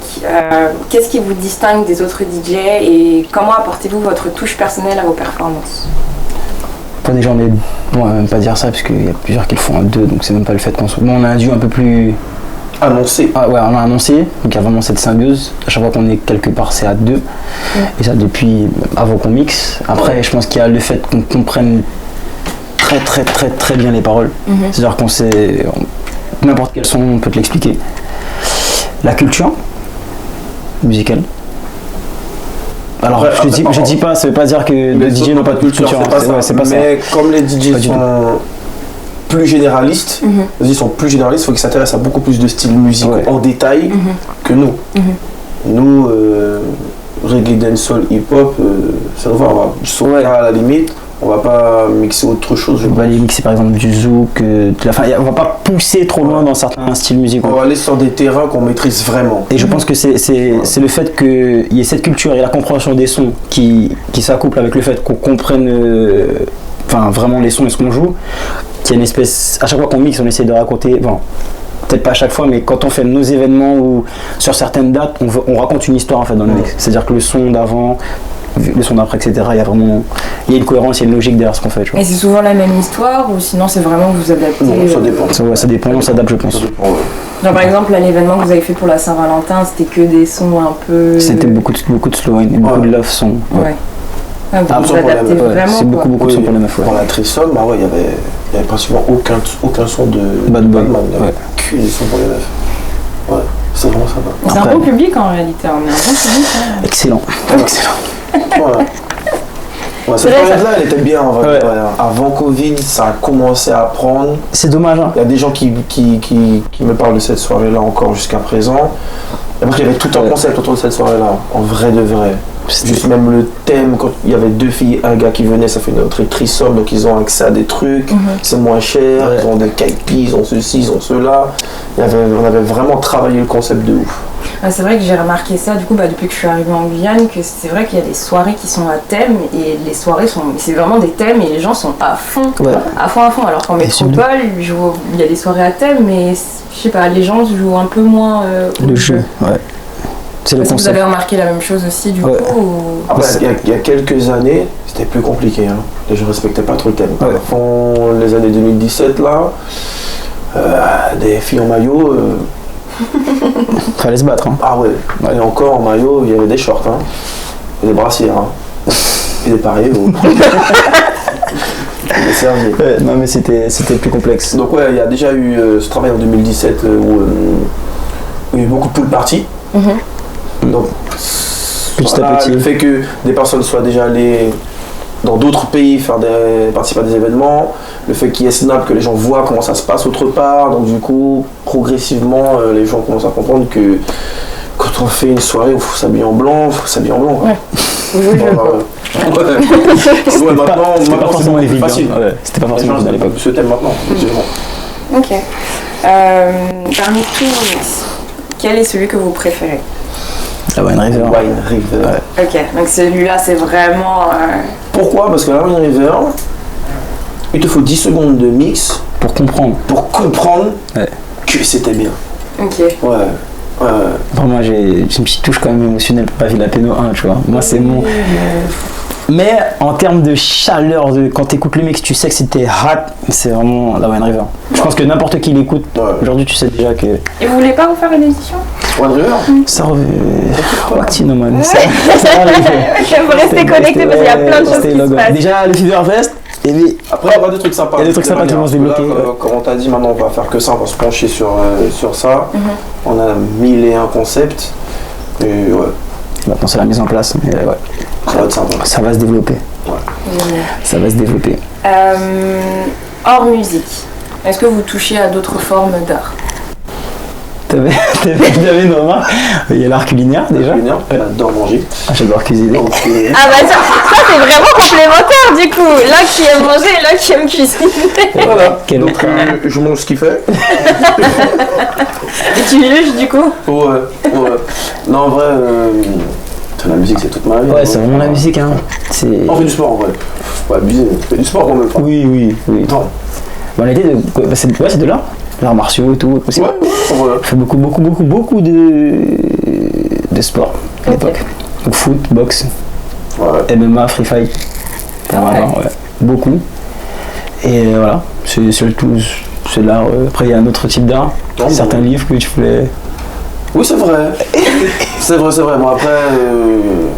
qu'est-ce qui vous distingue des autres DJ et comment apportez-vous votre touche personnelle à vos performances? Pas déjà on est. Bon, on va même pas dire ça, parce qu'il y a plusieurs qui le font à deux, donc c'est même pas le fait qu'on soit. Bon, on a un duo un peu plus. Annoncé. Ah ouais, on a annoncé, donc il y a vraiment cette symbiose. À chaque fois qu'on est quelque part, c'est à deux. Et ça depuis avant qu'on mixe. Après, je pense qu'il y a le fait qu'on comprenne très bien les paroles. C'est-à-dire qu'on sait. N'importe quel son, on peut te l'expliquer. La culture musicale. Alors, Ouais, je dis pas, ça veut pas dire que les DJ n'ont pas de culture. C'est pas ça. Mais comme les DJ Pas du sont plus généralistes, ils sont plus généralistes, il faut qu'ils s'intéressent à beaucoup plus de styles musicaux en détail que nous. Nous, reggae, dancehall, hip-hop, ça va, du soca à la limite. On va pas mixer autre chose. On va aller mixer par exemple du zouk, on va pas pousser trop loin dans certains styles musicaux. On va aller sur des terrains qu'on maîtrise vraiment. Et je pense que c'est le fait qu'il y ait cette culture et la compréhension des sons qui s'accouplent avec le fait qu'on comprenne vraiment les sons et ce qu'on joue, qu'il y a une espèce, à chaque fois qu'on mixe, on essaie de raconter, peut-être pas à chaque fois, mais quand on fait nos événements ou sur certaines dates, on raconte une histoire en fait dans le mix. C'est-à-dire que le son d'avant, le son d'après, etc., il y a une cohérence, il y a une logique derrière ce qu'on fait. Tu vois. Et c'est souvent la même histoire ou sinon c'est vraiment que vous adaptez? Non, ça dépend. Ça dépend, on s'adapte, je pense. Ça dépend, ouais. Genre par exemple, là, l'événement que vous avez fait pour la Saint-Valentin, c'était que des sons un peu... C'était beaucoup de slow et beaucoup de love sons. Ouais. Ah, vous adaptez vraiment, c'est beaucoup de sons pour les meufs. Pour la Trissom, il y avait pratiquement aucun son de Bad Boy. Il y avait que des sons pour les meufs. Ouais, c'est vraiment sympa. C'est un bon public en réalité, on est un bon public. Hein. Excellent. Ouais, cette période-là, elle était bien en vrai. Ouais. Avant Covid, ça a commencé à prendre. C'est dommage. Hein. Il y a des gens qui me parlent de cette soirée-là encore jusqu'à présent. Et moi, il y avait tout un concept autour de cette soirée-là, en vrai de vrai. Juste même le thème, quand il y avait 2 filles, un gars qui venait, ça fait notre Trissom, donc ils ont accès à des trucs, c'est moins cher, ils ont des caipies, ils ont ceci, ils ont cela. On avait vraiment travaillé le concept de ouf. Ah, c'est vrai que j'ai remarqué ça du coup depuis que je suis arrivée en Guyane, que c'est vrai qu'il y a des soirées qui sont à thème et les soirées c'est vraiment des thèmes et les gens sont à fond, à fond. Alors qu'en métropole, il y a des soirées à thème, mais je sais pas, les gens jouent un peu moins le jeu. Ouais. C'est le concept. Vous avez remarqué la même chose aussi du coup Après, il y a quelques années, c'était plus compliqué. Hein. Les gens respectaient pas trop le thème. Avant les années 2017 là, des filles en maillot. Fallait se battre. Hein. Ah ouais. Et encore en maillot, il y avait des shorts, et des brassières, et des pareils. Non mais c'était plus complexe. Donc il y a déjà eu ce travail en 2017 où il y a eu beaucoup de pool parties. Donc petit à petit. Le fait que des personnes soient déjà allées dans d'autres pays participer à des événements, le fait qu'il y ait Snap, que les gens voient comment ça se passe autre part, donc du coup progressivement les gens commencent à comprendre que quand on fait une soirée où il faut s'habiller en blanc, Maintenant pas forcément évident. Facile. C'était pas forcément évident à l'époque. Ce thème maintenant. Ok. Parmi tous vos mix, quel est celui que vous préférez? La Wine River. Wine River. Ouais. Ok, donc celui-là c'est vraiment... Pourquoi? Parce que la Wine River, il te faut 10 secondes de mix pour comprendre que c'était bien. Ok. Ouais. Vraiment, j'ai une petite touche quand même émotionnelle pour pas Villa Péno 1, tu vois. Moi, c'est mon. Mais en termes de chaleur, quand t'écoutes le mix, tu sais que c'était hot, c'est vraiment la Wine River. Je pense que n'importe qui l'écoute, aujourd'hui, tu sais déjà que. Et vous voulez pas vous faire une édition? Wine River? Ça revient. Wactinoman. Ça vous restez connecté parce qu'il y a plein de choses qui se passent. Déjà, le Fever Fest. Et puis, après, il y aura des trucs sympas. Il y a des trucs sympas qui vont se débloquer. Comme on t'a dit, maintenant, on va faire que ça, on va se pencher sur ça. On a 1001 concepts. Et ouais. Maintenant, c'est la mise en place. Mais ça va être sympa. Ça va se développer. Ça va se développer. Hors musique, est-ce que vous touchez à d'autres formes d'art? T'avais une remarque? Il y a l'art culinaire déjà. J'adore manger. J'adore cuisiner. Ah bah ça c'est vraiment complémentaire du coup. L'un qui aime manger et l'un qui aime cuisiner. Voilà. Donc je mange ce qu'il fait. Et tu juges du coup? Ouais. Non en vrai, la musique c'est toute ma vie. Ouais, c'est vraiment la musique hein. On fait du sport en vrai. Faut pas abuser, on fait du sport quand même. Oui. Non. Bon, l'idée c'est de l'art. L'art martiaux et tout aussi. On fait beaucoup de sport à l'époque. Donc foot, boxe, MMA, free fight. Beaucoup. Et voilà, c'est tout. C'est l'art. Après il y a un autre type d'art. Certains livres que tu voulais. Oui c'est vrai. c'est vrai. Moi après.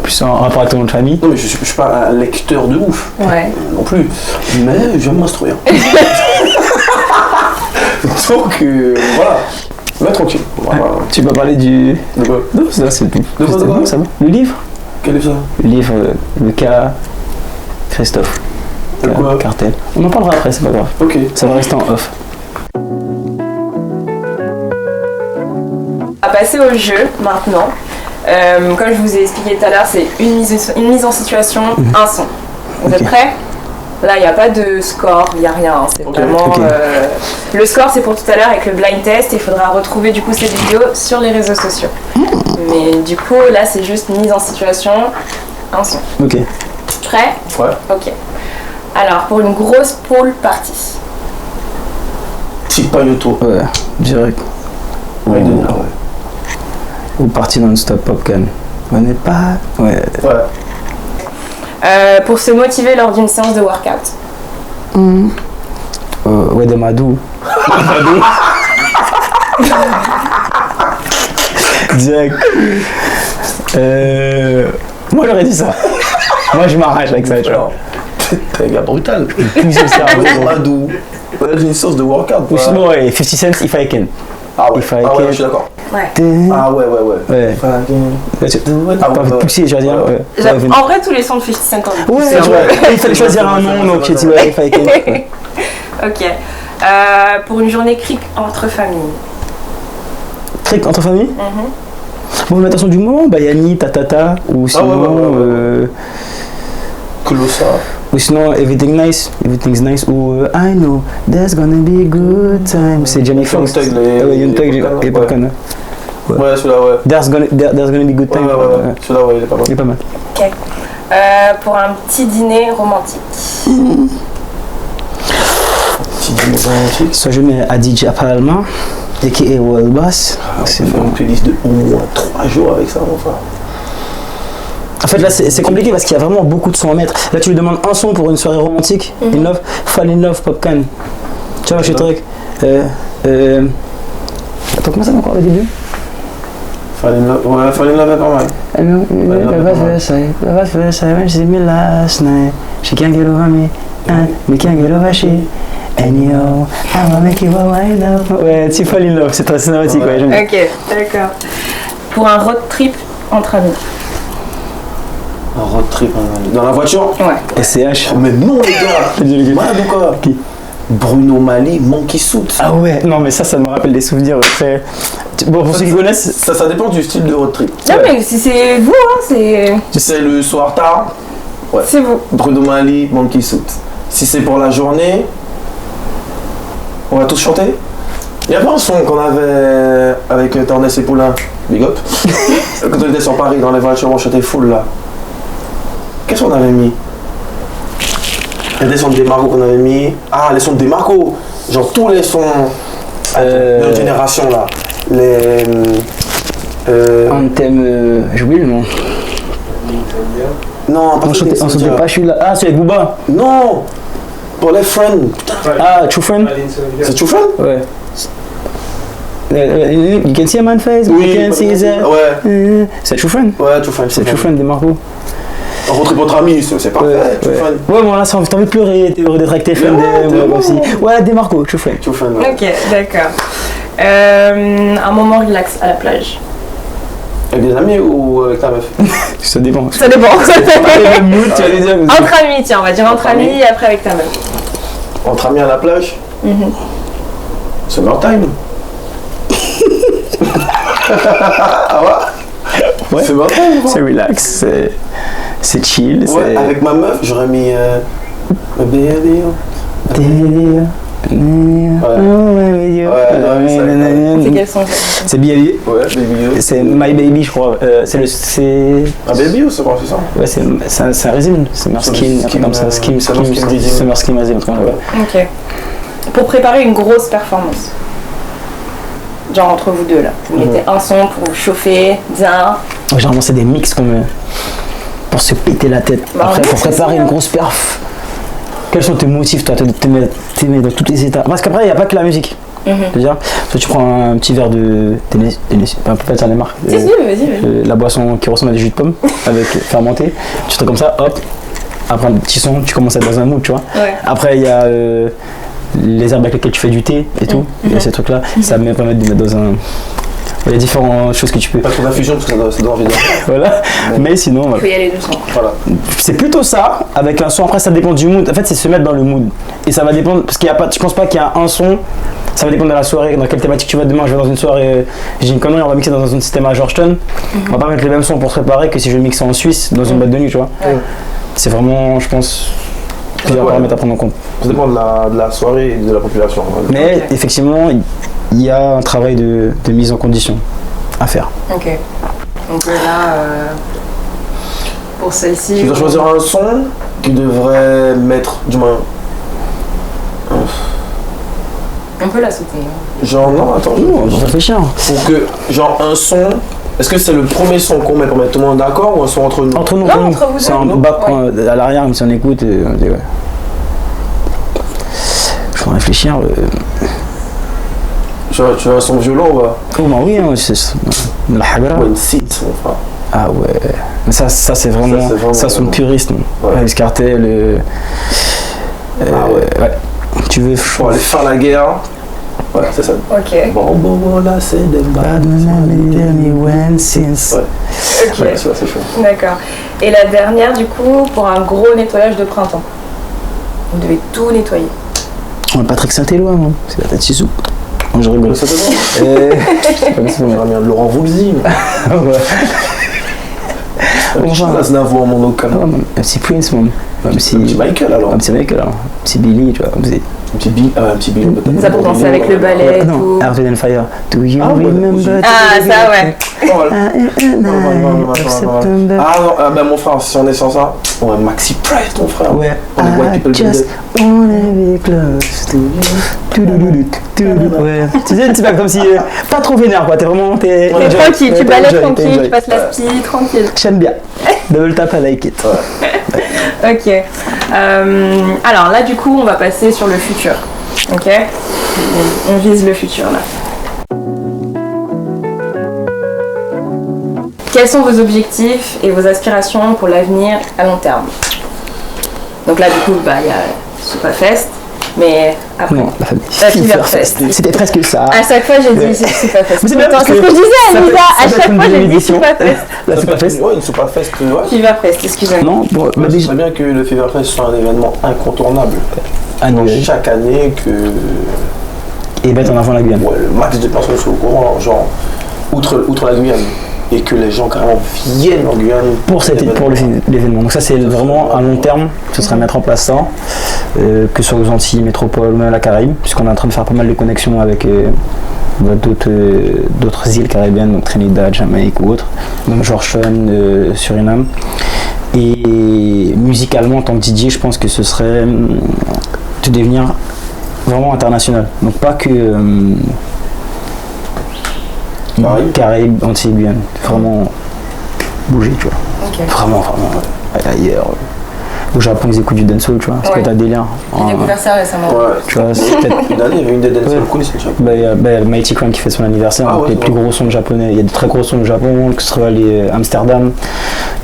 Plus en rapport avec ton nom de famille. Non mais je suis pas un lecteur de ouf. Non plus. Mais j'aime m'instruire. Donc voilà, mais tranquille. Voilà. Tu vas parler du. De quoi? Non, ça c'est tout. De quoi? Ça va. Le livre? Quel livre ça? Le livre, le cas Christophe. Quoi? Cartel. On en parlera après, c'est pas grave. Ok. Ça va rester en off. On va passer au jeu maintenant. Comme je vous ai expliqué tout à l'heure, c'est une mise en situation, un son. Vous êtes prêts? Là, il n'y a pas de score, il n'y a rien. C'est vraiment. Le score, c'est pour tout à l'heure avec le blind test. Il faudra retrouver du coup cette vidéo sur les réseaux sociaux. Mais du coup, là, c'est juste mise en situation, un son. Ok. Prêt? Ouais. Ok. Alors, pour une grosse pool party. Type Payoto. Ouais, direct. Ouais. Ou partie non-stop Popcan. On n'est pas. Ouais. Ouais. Pour se motiver lors d'une séance de workout. Ouais, de Madou. Direct. Moi j'aurais dit ça. Moi je m'arrache avec ça, tu vois. T'es un gars brutal. C'est ça. Madou. Ouais, j'ai une source de workout. Ou sinon, ouais, 50 Cent, If I Can. Ah ouais, If I ah ouais, Can. je suis d'accord. Ouais. Ah ouais. Ouais. T'as envie de pousser, je veux dire. Ouais. En vrai, tous les sons de 50 Cent ont Ouais, poussé, tu vois, il fallait choisir un nom, donc j'ai dit ouais, If I Can. Ouais. Ok. Pour une journée cric entre familles. Cric entre familles. Bon, mais attention du moment, bah Yanni, Tatata, ou sinon. Colossa. Ou sinon Everything's Nice, ou I know there's gonna be a good time. C'est Jenny Fox. Young Thug, Young Thug et Popcorn. Ouais, celui-là, ouais. There's gonna be a good time. Ouais. Celui-là, ouais, il est pas mal. Il est pas mal. Ok. Pour un petit dîner romantique. Petit dîner romantique. Soit je mets Adidja Palma, aka World Boss. C'est une playlist de au moins 3 jours avec ça, mon frère. En fait, là, c'est compliqué parce qu'il y a vraiment beaucoup de sons à mettre. Là, tu lui demandes un son pour une soirée romantique. In Love, Fall in Love, Popcorn. Tu vois, je suis truc. Attends, comment ça encore le début? Fall in Love, ouais, Fall in Love est pas mal. When she see me last night, she can't get over me, me can't get over she. And yo, I wanna make you all my love. Ouais, tu Fall in Love, c'est très cinématique, ouais, j'aime bien. Ok, d'accord. Pour un road trip entre amis. Un road trip dans la voiture? Ouais. SCH. Oh, mais non, les gars! Malade ou quoi? Qui? Bruno Mali, Monkey Suit. Ah ouais, non mais ça me rappelle des souvenirs très... Bon, pour ceux qui connaissent... Ça dépend du style de road trip. Non mais si c'est vous, hein, c'est... C'est le soir tard. Ouais. C'est vous. Bruno Mali, Monkey Suit. Si c'est pour la journée, on va tous chanter. Il y a pas un son qu'on avait avec Tornès et Poulain, Big Up. Quand on était sur Paris, dans les voitures, on chantait full là. Qu'est-ce qu'on avait mis? Il y a des sons de Demarco qu'on avait mis. Ah, les sons de Demarco. Genre tous les sons de notre génération là. Les. Anthem... j'ai oublié le nom. Non, pas On chantait pas, je suis là. Ah, c'est avec Booba. Non. Pour les friends. Putain. Ah, True Friend. C'est True Friend? Ouais. You can see a man's face, Oui, you can see his... ouais. C'est True Friend. Ouais, True Friend. C'est True Friend des Marco. Rencontrer votre ami, c'est parfait. True Friend. Ouais, bon là, t'as envie de pleurer, t'es heureux d'être avec tes fans bon. aussi. Ouais, des Marco, True Friend. True Friend, ouais. Ok, d'accord. Un moment relax à la plage. Avec des amis ou avec ta meuf? Ça dépend. Ça dépend. Le mood, tu vas les dire. Entre amis, tiens, on va dire entre amis et après avec ta meuf. Entre amis à la plage? Summertime. Ah ouais? Ouais. Summertime. C'est relax, c'est chill. Ouais, avec ma meuf, j'aurais mis. Baby. C'est quel son? C'est Baby. Ouais, Baby. C'est My Baby, je crois. C'est. Un Baby ou c'est quoi, c'est ça? Ouais, c'est un résine. Summer Skin, un truc comme ça. Summer Skin Résine, un truc comme ça. Ok. Pour préparer une grosse performance. Genre entre vous deux là. Vous mettez un son pour vous chauffer, bien. Généralement, c'est des mix qu'on met pour se péter la tête. Bah, Après, ouais, pour c'est préparer ça. une grosse perf. Quels sont tes motifs, toi, t'aimer dans tous les états? Parce qu'après, il n'y a pas que la musique. C'est-à-dire, soit tu prends un petit verre de Tennessee, on peut pas dire les marques. Si, vas-y. La boisson qui ressemble à du jus de pomme, avec fermenté. Tu fais comme ça, hop. Après un petit son, tu commences à être dans un mood, tu vois. Ouais. Après, il y a les herbes avec lesquelles tu fais du thé et tout. Il y a ces trucs-là. Ça me permet de mettre dans Il y a différentes choses que tu peux. Pas trop d'infusion parce que ça doit envie de. Voilà. Mais sinon, Il voilà. faut y aller doucement. Voilà. C'est plutôt ça, avec un son. Après, ça dépend du mood. En fait, c'est se mettre dans le mood. Et ça va dépendre, parce qu'il y a pas, je pense pas qu'il y a un son. Ça va dépendre de la soirée, dans quelle thématique tu vas. Demain, je vais dans une soirée, j'ai une connerie, on va mixer dans un système à Georgetown. On va pas mettre les mêmes sons pour se préparer que si je vais mixer en Suisse, dans une boîte de nuit, tu vois. Ouais. C'est vraiment, je pense, plusieurs Ouais. paramètres à prendre en compte. Ça dépend de la soirée et de la population. Mais Ok. effectivement, il y a un travail de mise en condition à faire. Ok. Donc là, pour celle-ci. Tu dois choisir un son qui devrait mettre, du moins. On peut la sauter. Hein. Genre, non, attends. On va réfléchir. Pour que, genre, un son. Est-ce que c'est le premier son qu'on met pour mettre tout le monde d'accord ou un son entre nous? Entre nous, Non, entre vous c'est deux. un bac à l'arrière, même si on écoute, on dit ouais. Je vais réfléchir. Tu veux un son violent ou pas? Oh, bah oui, hein, c'est la hagra. Ou une site, mon frère. Ah ouais. Mais ça c'est vraiment. c'est vraiment- Ça, son puriste. Ouais. Alice Cartel. Ah ouais. Tu veux. Pour aller faire la guerre. Ouais, c'est ça. Ok. Bon, là, c'est des bad. since. Ouais, Ok. ouais, celui-là, c'est chaud. D'accord. Et la dernière, du coup, pour un gros nettoyage de printemps. Vous devez tout nettoyer. Patrick Saint-Éloi, moi. C'est la tête Sissou. Je rigole. Ça te va? On a mis un Laurent Voulzy. Enfin. Aznavour, mon local. Un petit Prince, mon. Un Un petit Michael alors. Un petit Michael, alors. Un petit Billy, tu vois. Comme c'est. Un petit Bill peut-être. Ça pour danser avec le ballet et Non, tout. Earth, Wind and Fire. Do you Ah, ouais, remember? Ah, ça, ouais. Oh, voilà. Night of September. Ah non, ben mon frère, si on est sans ça, ouais, Maxi Price, ton frère. Ouais. On est white I people just wanna be close to you. Tudoudoudou, tudou. Ouais. Tu sais, c'est pas comme si. Pas trop vénère, quoi. T'es vraiment. T'es T'es tranquille, tu t'es balais enjoy, tranquille, t'enjoy. tu passes la spie, tranquille. J'aime bien. Double tap, I like it. Ok. Alors là, du coup, on va passer sur le futur. Ok. On vise le futur là. Quels sont vos objectifs et vos aspirations pour l'avenir à long terme? Donc là, du coup, bah, il y a Supafest, mais après. Non, la famille. Feverfest. C'était presque ça. À chaque fois, j'ai dit Supafest. Mais c'est bien parce C'est ce que je disais, ça Anita. peut- À ça peut chaque être fois, une j'ai dit émission. Supafest. La Superfest. Ouais, une Superfest, ouais. Feverfest, excusez-moi. Non, bon, bah, Mais c'est déjà. très bien que le Feverfest soit un événement incontournable. Annuel. Chaque année que Et mettre en avant la Guyane. ouais, le max de personnes soient au courant, genre outre la Guyane. Et que les gens carrément viennent en Guyane Pour l'événement. Donc ça c'est vraiment à long terme, ce serait mettre en place ça, que ce soit aux Antilles, métropole ou même à la Caraïbe, puisqu'on est en train de faire pas mal de connexions avec d'autres îles caribéennes, donc Trinidad, Jamaïque ou autres, même Georgetown, Suriname. Et musicalement en tant que DJ, je pense que ce serait de devenir vraiment international. Donc pas que Caraïbes, Antilles, Guyane. Vraiment bouger, tu vois. Ok. Vraiment, aller ailleurs. Au Japon, ils écoutent du dancehall, tu vois. C'est Ouais. que t'as délire. J'ai découvert ça récemment. Ouais. Tu vois, c'est peut-être. Une année, il y avait une des dances Ouais. cool ici. Il y a Mighty Crown qui fait son anniversaire, Ah donc ouais, les c'est plus vrai. gros sons japonais. Il y a de très gros sons au Japon, que ce soit aller à Amsterdam,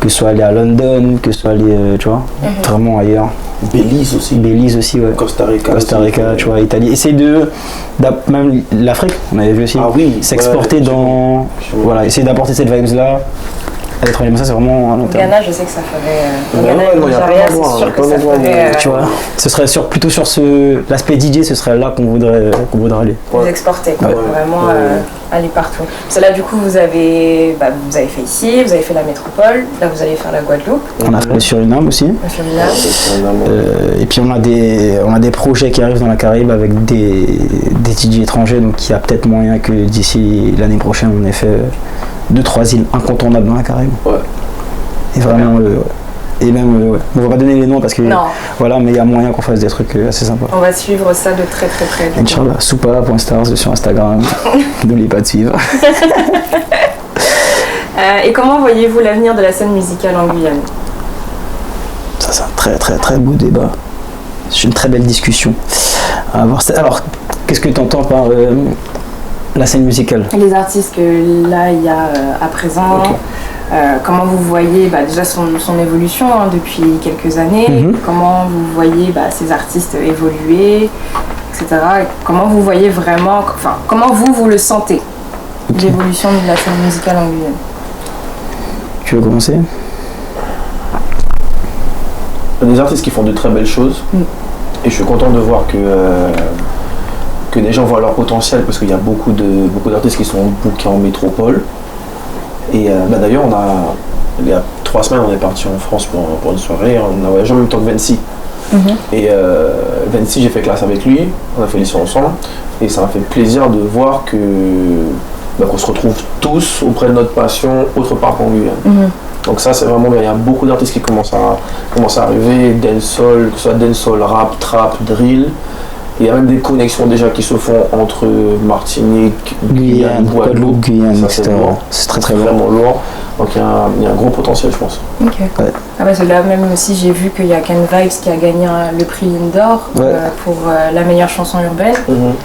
que ce soit aller à London, que ce soit aller, tu vois, vraiment ailleurs. Belize aussi. Belize aussi, ouais. Costa Rica. Costa aussi. Rica, tu vois, Italie. Essaye même l'Afrique, on avait vu aussi, Ah oui. s'exporter ouais, dans. je- Voilà, essayer d'apporter cette vibes-là. À l'étranger, mais ça c'est vraiment à long terme. Ghana, je sais que ça ferait. Ouais, Ghana et non, il y a Nigeria, plein d'endroits, c'est sûr que plein ça d'endroits où- ferait. Tu vois, ce serait plutôt sur l'aspect DJ, ce serait là qu'on voudrait aller. Vous Ouais. exporter, quoi. Ouais. Vraiment Ouais. aller partout. Parce que là, du coup, vous avez fait ici, vous avez fait la métropole, là, vous allez faire la Guadeloupe, On a fait le Suriname aussi. le Suriname. C'est un amour. Et puis on a des projets qui arrivent dans la Caraïbe avec des DJ étrangers, donc il y a peut-être moyen que d'ici l'année prochaine on ait fait 2-3 îles incontournables dans la Caraïbe. Ouais. Et vraiment, et même, ouais. On va pas donner les noms parce que Non. voilà, mais il y a moyen qu'on fasse des trucs assez sympas. On va suivre ça de très très près. du coup. Inch'Allah, soupa.stars sur Instagram. N'oubliez pas de suivre. Et comment voyez-vous l'avenir de la scène musicale en Guyane? Ça, c'est un très très très beau débat. C'est une très belle discussion. À avoir. Alors, qu'est-ce que tu entends par la scène musicale? Les artistes que là, il y a à présent, Ok. comment vous voyez déjà son évolution depuis quelques années, Mhm. comment vous voyez ces artistes évoluer, etc. Et comment vous voyez vraiment, enfin, comment vous le sentez l'évolution de la scène musicale en Guyane. Tu veux commencer? Il y a des artistes qui font de très belles choses et je suis content de voir que les gens voient leur potentiel parce qu'il y a beaucoup d'artistes qui sont bookés en métropole. Et d'ailleurs, il y a 3 semaines, on est parti en France pour une soirée, on a voyagé en même temps que Vinci. Et Vinci, j'ai fait classe avec lui, on a fait les sons ensemble et ça m'a fait plaisir de voir qu'on se retrouve tous auprès de notre passion autre part qu'en Guyane. Donc ça c'est vraiment bien, il y a beaucoup d'artistes qui commencent à arriver, dancehall, que ce soit dancehall, rap, trap, drill. Il y a même des connexions déjà qui se font entre Martinique, Guyane, Guadeloupe, Guyane, ça c'est lourd. C'est très vraiment lourd. Donc il y a un gros potentiel je pense. Ok. Ouais. Ah bah là même aussi j'ai vu qu'il y a Ken Vibes qui a gagné le prix Indor pour la meilleure chanson urbaine.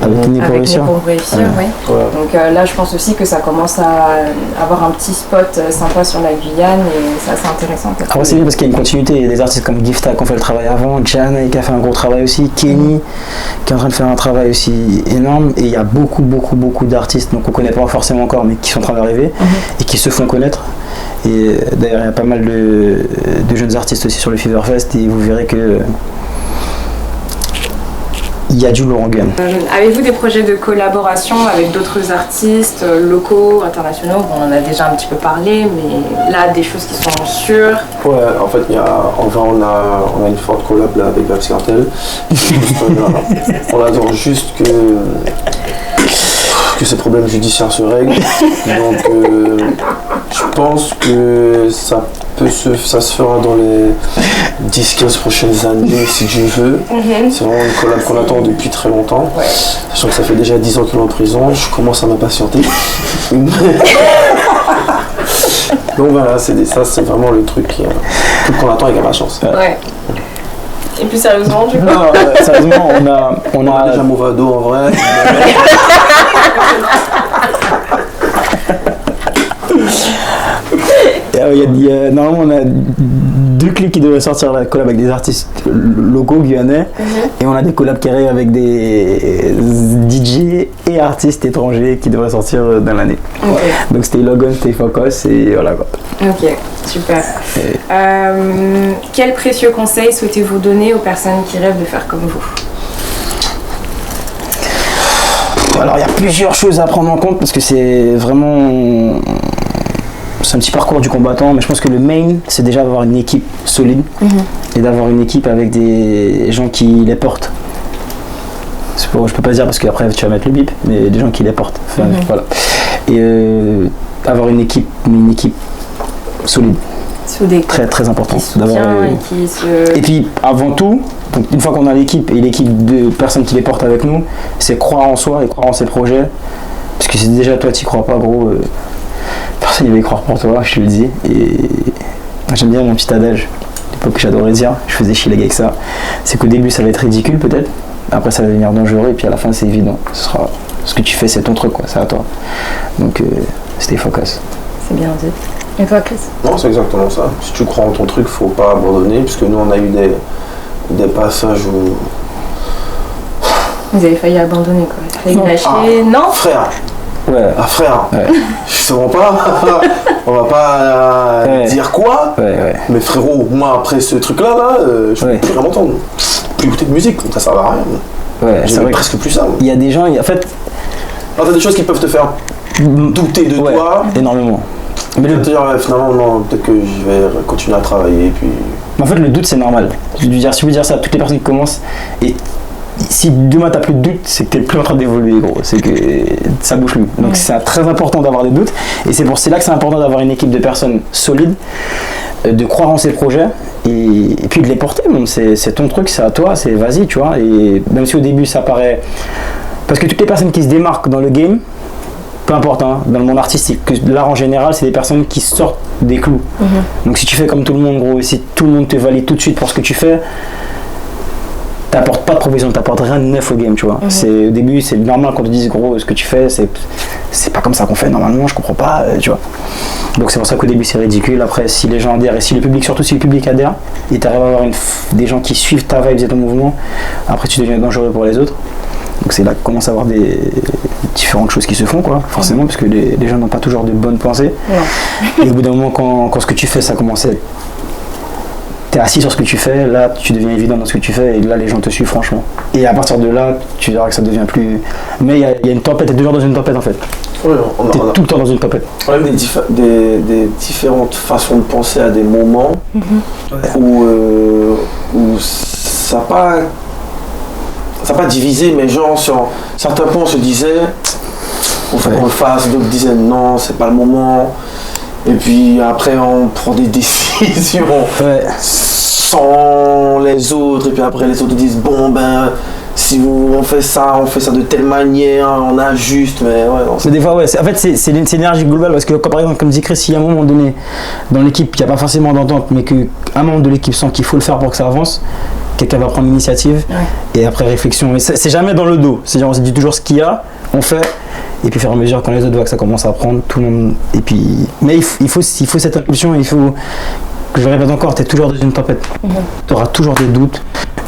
Avec Né pour réussir. Ouais. Donc là je pense aussi que ça commence à avoir un petit spot sympa sur la Guyane et ça c'est intéressant. Après c'est bien parce qu'il y a une continuité, il y a des artistes comme Gifta qui ont fait le travail avant, Jana qui a fait un gros travail aussi, Kenny qui est en train de faire un travail aussi énorme et il y a beaucoup d'artistes donc on ne connaît pas forcément encore mais qui sont en train d'arriver et qui se font connaître. Et d'ailleurs il y a pas mal de jeunes artistes aussi sur le Fever Fest et vous verrez que il y a du lourd en Guyane. Avez-vous des projets de collaboration avec d'autres artistes locaux, internationaux? Bon, on en a déjà un petit peu parlé, mais là des choses qui sont sûres. Ouais, en fait on a une forte collab là, avec Vibes Cartel. On attend juste que ces problèmes judiciaires se règlent. Donc je pense que ça se fera dans les 10-15 prochaines années si Dieu veut. C'est vraiment une collab qu'on attend depuis très longtemps. Sachant que ça fait déjà 10 ans qu'il est en prison, je commence à m'impatienter. Donc voilà, ça c'est vraiment le truc qu'on attend avec la chance. Ouais. Et plus sérieusement du coup? Non, sérieusement, on a déjà Movado en vrai. Normalement, on a 2 clips qui devraient sortir la collab avec des artistes locaux guyanais et on a des collabs qui arrivent avec des DJ et artistes étrangers qui devraient sortir dans l'année. Donc stay logon, stay focus et voilà quoi. Ok, super. Quels précieux conseils souhaitez-vous donner aux personnes qui rêvent de faire comme vous? Alors il y a plusieurs choses à prendre en compte parce que c'est vraiment... C'est un petit parcours du combattant, mais je pense que le main, c'est déjà d'avoir une équipe solide et d'avoir une équipe avec des gens qui les portent. Je peux pas dire parce qu'après tu vas mettre le bip, mais des gens qui les portent. Enfin, voilà. Et avoir une équipe solide. Soudée. Très très important. Et puis avant tout, donc, une fois qu'on a l'équipe et l'équipe de personnes qui les portent avec nous, c'est croire en soi et croire en ses projets. Parce que si déjà toi tu crois pas, gros. Personne ne va y croire pour toi, je te le dis. Et j'aime bien mon petit adage, l'époque que j'adorais dire, je faisais chier les gars avec ça. C'est qu'au début ça va être ridicule peut-être, après ça va devenir dangereux et puis à la fin c'est évident. Ce que tu fais c'est ton truc quoi, c'est à toi. Donc stay focus. C'est bien dit. Et toi Chris? Non, c'est exactement ça. Si tu crois en ton truc, faut pas abandonner, puisque nous on a eu des passages où... Vous avez failli abandonner quoi, failli lâcher, non? Frère. Ouais. Ah frère, je on va pas dire quoi, mais frérot, moi après ce truc là, je ne peux plus rien entendre, plus écouter de musique, ça sert à rien. J'aime presque plus ça. Il y a des gens, en fait... Alors t'as des choses qui peuvent te faire douter de toi. Énormément. Mais te dire finalement non, peut-être que je vais continuer à travailler et puis... En fait le doute c'est normal. Je veux dire, si vous dire ça à toutes les personnes qui commencent et... Si demain t'as plus de doute, c'est que t'es plus en train d'évoluer gros, c'est que ça bouge plus. Donc c'est très important d'avoir des doutes et c'est là que c'est important d'avoir une équipe de personnes solides, de croire en ses projets et puis de les porter. C'est ton truc, c'est à toi, c'est vas-y tu vois. Et même si au début ça paraît... Parce que toutes les personnes qui se démarquent dans le game, peu importe, hein, dans le monde artistique, que l'art en général, c'est des personnes qui sortent des clous. Donc si tu fais comme tout le monde gros et si tout le monde te valide tout de suite pour ce que tu fais, t'apportes pas de provision, t'apportes rien de neuf au game, tu vois. Au début, c'est normal qu'on te dise, gros, ce que tu fais, c'est pas comme ça qu'on fait normalement, je comprends pas, tu vois. Donc c'est pour ça qu'au début, c'est ridicule. Après, si les gens adhèrent, et si le public, surtout si le public adhère, et t'arrives à avoir des gens qui suivent ta vibe et ton mouvement, après tu deviens dangereux pour les autres. Donc c'est là qu'on commence à avoir des différentes choses qui se font, quoi, forcément, parce que les gens n'ont pas toujours de bonnes pensées. Non. Et au bout d'un moment, quand ce que tu fais, ça commence à être... T'es assis sur ce que tu fais, là tu deviens évident dans ce que tu fais, et là les gens te suivent franchement. Et à partir de là, tu verras que ça devient plus... Mais il y a une tempête, t'es toujours dans une tempête en fait. Ouais, T'es tout le temps dans une tempête. On a des différentes façons de penser à des moments où ça n'a pas divisé, mais genre sur certains points on se disait on fait qu'on le fasse, d'autres disaient non, c'est pas le moment. Et puis après on prend des décisions sans les autres, et puis après les autres disent bon ben si on fait ça de telle manière, on ajuste, mais ouais. Non, mais des fois, en fait, c'est l'énergie globale, parce que par exemple, comme dit Chris, si à un moment donné, dans l'équipe, il n'y a pas forcément d'entente, mais qu'un membre de l'équipe sent qu'il faut le faire pour que ça avance, quelqu'un va prendre l'initiative, et après réflexion. Et c'est jamais dans le dos, c'est-à-dire on se dit toujours ce qu'il y a, on fait, et puis faire à mesure quand les autres voient que ça commence à prendre, tout le monde. Et puis, mais il faut cette impulsion, il faut. Je le répète encore, tu es toujours dans une tempête. Tu auras toujours des doutes.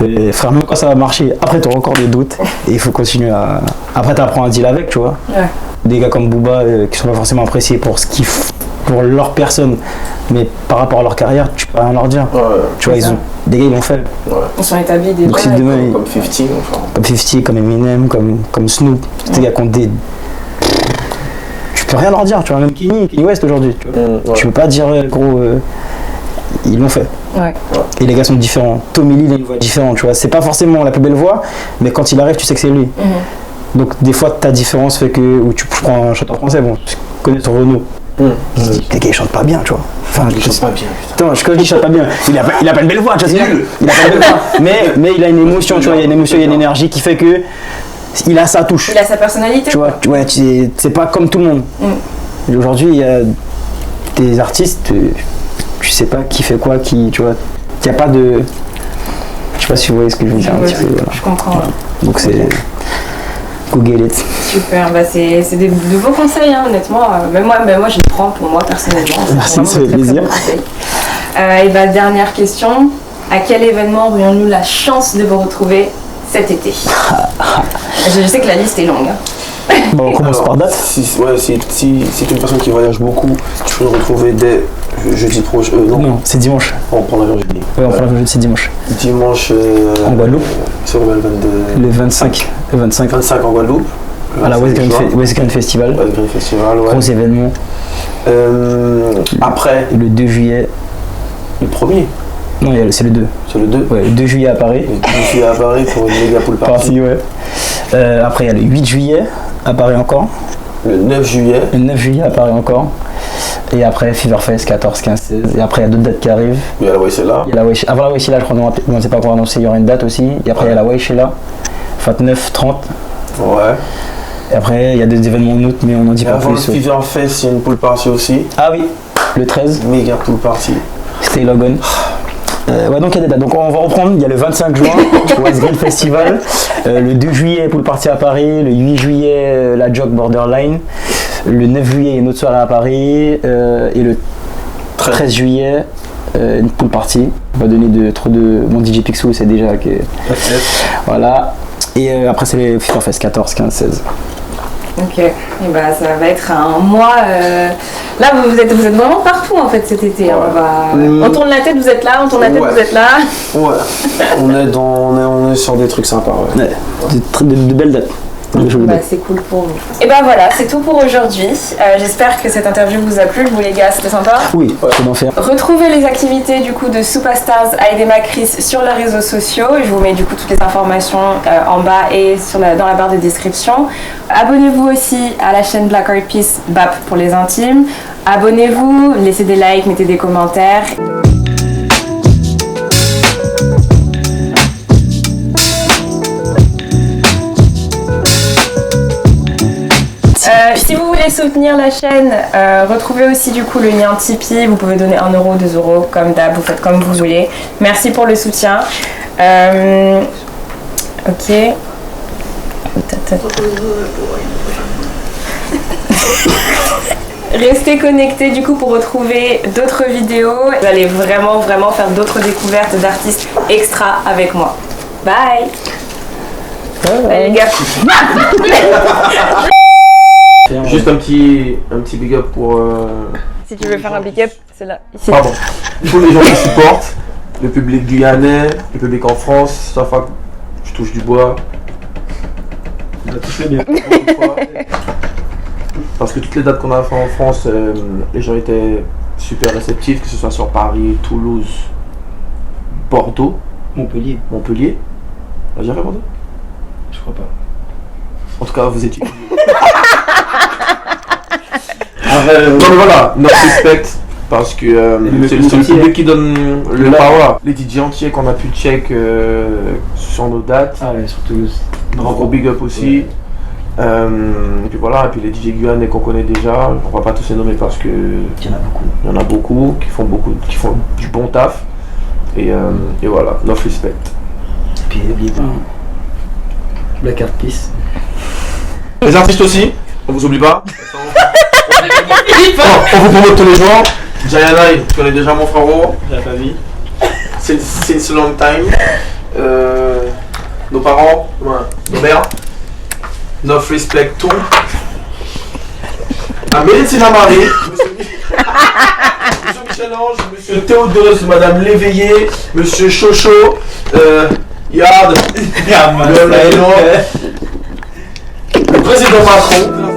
Et frère, même quand ça va marcher, après tu auras encore des doutes. Et il faut continuer à. Après, tu apprends à deal avec, tu vois. Ouais. Des gars comme Booba qui sont pas forcément appréciés pour ce qu'ils font, pour leur personne, mais par rapport à leur carrière, tu peux rien leur dire. Ouais, tu vois, des gars, ils l'ont fait. Ouais. Ils sont établis des. Donc, si demain, comme 50, enfin. Comme 50, comme Eminem, comme Snoop. Des gars qui ont des. Tu peux rien leur dire, tu vois, même Kanye West aujourd'hui. Tu peux pas dire, gros. Ils l'ont fait. Ouais. Et les gars sont différents. Tommy Lee, il a une voix différente, tu vois. C'est pas forcément la plus belle voix, mais quand il arrive, tu sais que c'est lui. Donc des fois, ta différence fait que. Ou tu prends un chanteur français, bon, tu connais ton Renaud. Les gars, ils chantent pas bien, tu vois. Enfin, ils chantent pas bien, putain. Attends, quand je dis chante pas bien, il a pas une belle voix, tu vois. Il a pas une belle voix. Mais il a une émotion, tu vois. Il y a une émotion, il y a une énergie qui fait que. Il a sa touche. Il a sa personnalité. Tu vois, c'est pas comme tout le monde. Et aujourd'hui, il y a des artistes. Tu sais pas qui fait quoi, tu vois. Il n'y a pas de. Je sais pas si vous voyez ce que je veux dire un petit peu. Voilà. Je comprends. Voilà. Donc c'est. Go get it. Super, bah c'est de beaux conseils, hein, honnêtement. Même moi je les prends pour moi personnellement. Merci, ça fait plaisir. Et bah, dernière question. À quel événement aurions-nous la chance de vous retrouver cet été? Je sais que la liste est longue. Hein. Bon, on commence par date. Si tu es une personne qui voyage beaucoup, tu peux le retrouver dès jeudi prochain. Non, c'est dimanche. On prend l'avion jeudi. Oui, on prend l'avion jeudi, c'est dimanche. Dimanche. En Guadeloupe. C'est le 22. Le 25. Le 25 en Guadeloupe. À la West Green Festival. West Green Festival, ouais. Gros événement. Après. Le 2 juillet. Le 1er. Non, c'est le 2. C'est le 2. Ouais, le 2 juillet à Paris. Le 2 juillet à Paris pour une méga pool party. Ouais. Après, il y a le 8 juillet à Paris encore. Le 9 juillet. Le 9 juillet à Paris encore. Et après, Feverfest 14, 15, 16. Et après, il y a d'autres dates qui arrivent. Il y a la Waishela. Avant la Waishela, je crois qu'on ne sait pas encore annoncé, il y aura une date aussi. Et après, il y a la Waishela. 29, 30. Ouais. Et après, il y a des événements en août, mais on n'en dit pas plus. Avant le Feverfest, il y a une pool party aussi. Ah oui, le 13. Méga pool party. Stay Logan. Ouais, donc il y a des dates. Donc on va reprendre. Il y a le 25 juin, West Green Festival. Le 2 juillet, pool party à Paris. Le 8 juillet, la Jog Borderline. Le 9 juillet, il y a une autre soirée à Paris. Et le 13 juillet, une pool party. On va donner trop de. Mon DJ Picsou, c'est déjà que. Voilà. Et après, c'est les Feverfest 14, 15, 16. Ok, et bah ça va être un mois. Là, vous êtes vraiment partout en fait cet été. Ouais. On tourne la tête, vous êtes là. On tourne la tête, vous êtes là. Ouais. on est sur des trucs sympas. Ouais. De belles dates. Bah, c'est cool pour vous. Et bah voilà, c'est tout pour aujourd'hui. J'espère que cette interview vous a plu. Vous les gars, c'était sympa? Oui, c'est d'enfer. Retrouvez les activités du coup de Superstars Aidema Chris sur les réseaux sociaux. Je vous mets du coup toutes les informations en bas et dans la barre de description. Abonnez-vous aussi à la chaîne Black Art Peace BAP pour les intimes. Abonnez-vous, laissez des likes, mettez des commentaires. Si vous voulez soutenir la chaîne, retrouvez aussi du coup le lien Tipeee. Vous pouvez donner 1 euro, 2 euros, comme d'hab, vous faites comme vous voulez. Merci pour le soutien. Ok. Restez connectés du coup pour retrouver d'autres vidéos. Vous allez vraiment faire d'autres découvertes d'artistes extra avec moi. Bye! Allez, les gars. Juste un petit big up pour. Si tu veux faire un big up, c'est là. Ici. Pardon. Tous les gens qui supportent, le public guyanais, le public en France, chaque fois que je touche du bois. Parce que toutes les dates qu'on a fait en France, les gens étaient super réceptifs, que ce soit sur Paris, Toulouse, Bordeaux, Montpellier. J'ai déjà fait Bordeaux? Je crois pas. En tout cas, vous étiez. Donc voilà, notre respect, parce que c'est le public qui donne le power. Les DJ entiers qu'on a pu check sur nos dates. Ah ouais, surtout. Gros big up aussi. Ouais. Et puis voilà, et puis les DJ guyanais qu'on connaît déjà, on va pas tous les nommer parce que Il y en a beaucoup. il y en a beaucoup qui font du bon taf. Et voilà, notre respect. Et puis n'oubliez pas. Black Art Peace. Les artistes aussi, on vous oublie pas. On vous promote tous les jours. Jayanai, tu connais déjà mon frérot. La famille. Since a long time. Nos parents, nos mères. Notre respect tout. À Médecine Marie, Monsieur Michel-Ange, Monsieur Théodose, Madame Léveillé, Monsieur Chocho, Yard, le président Macron.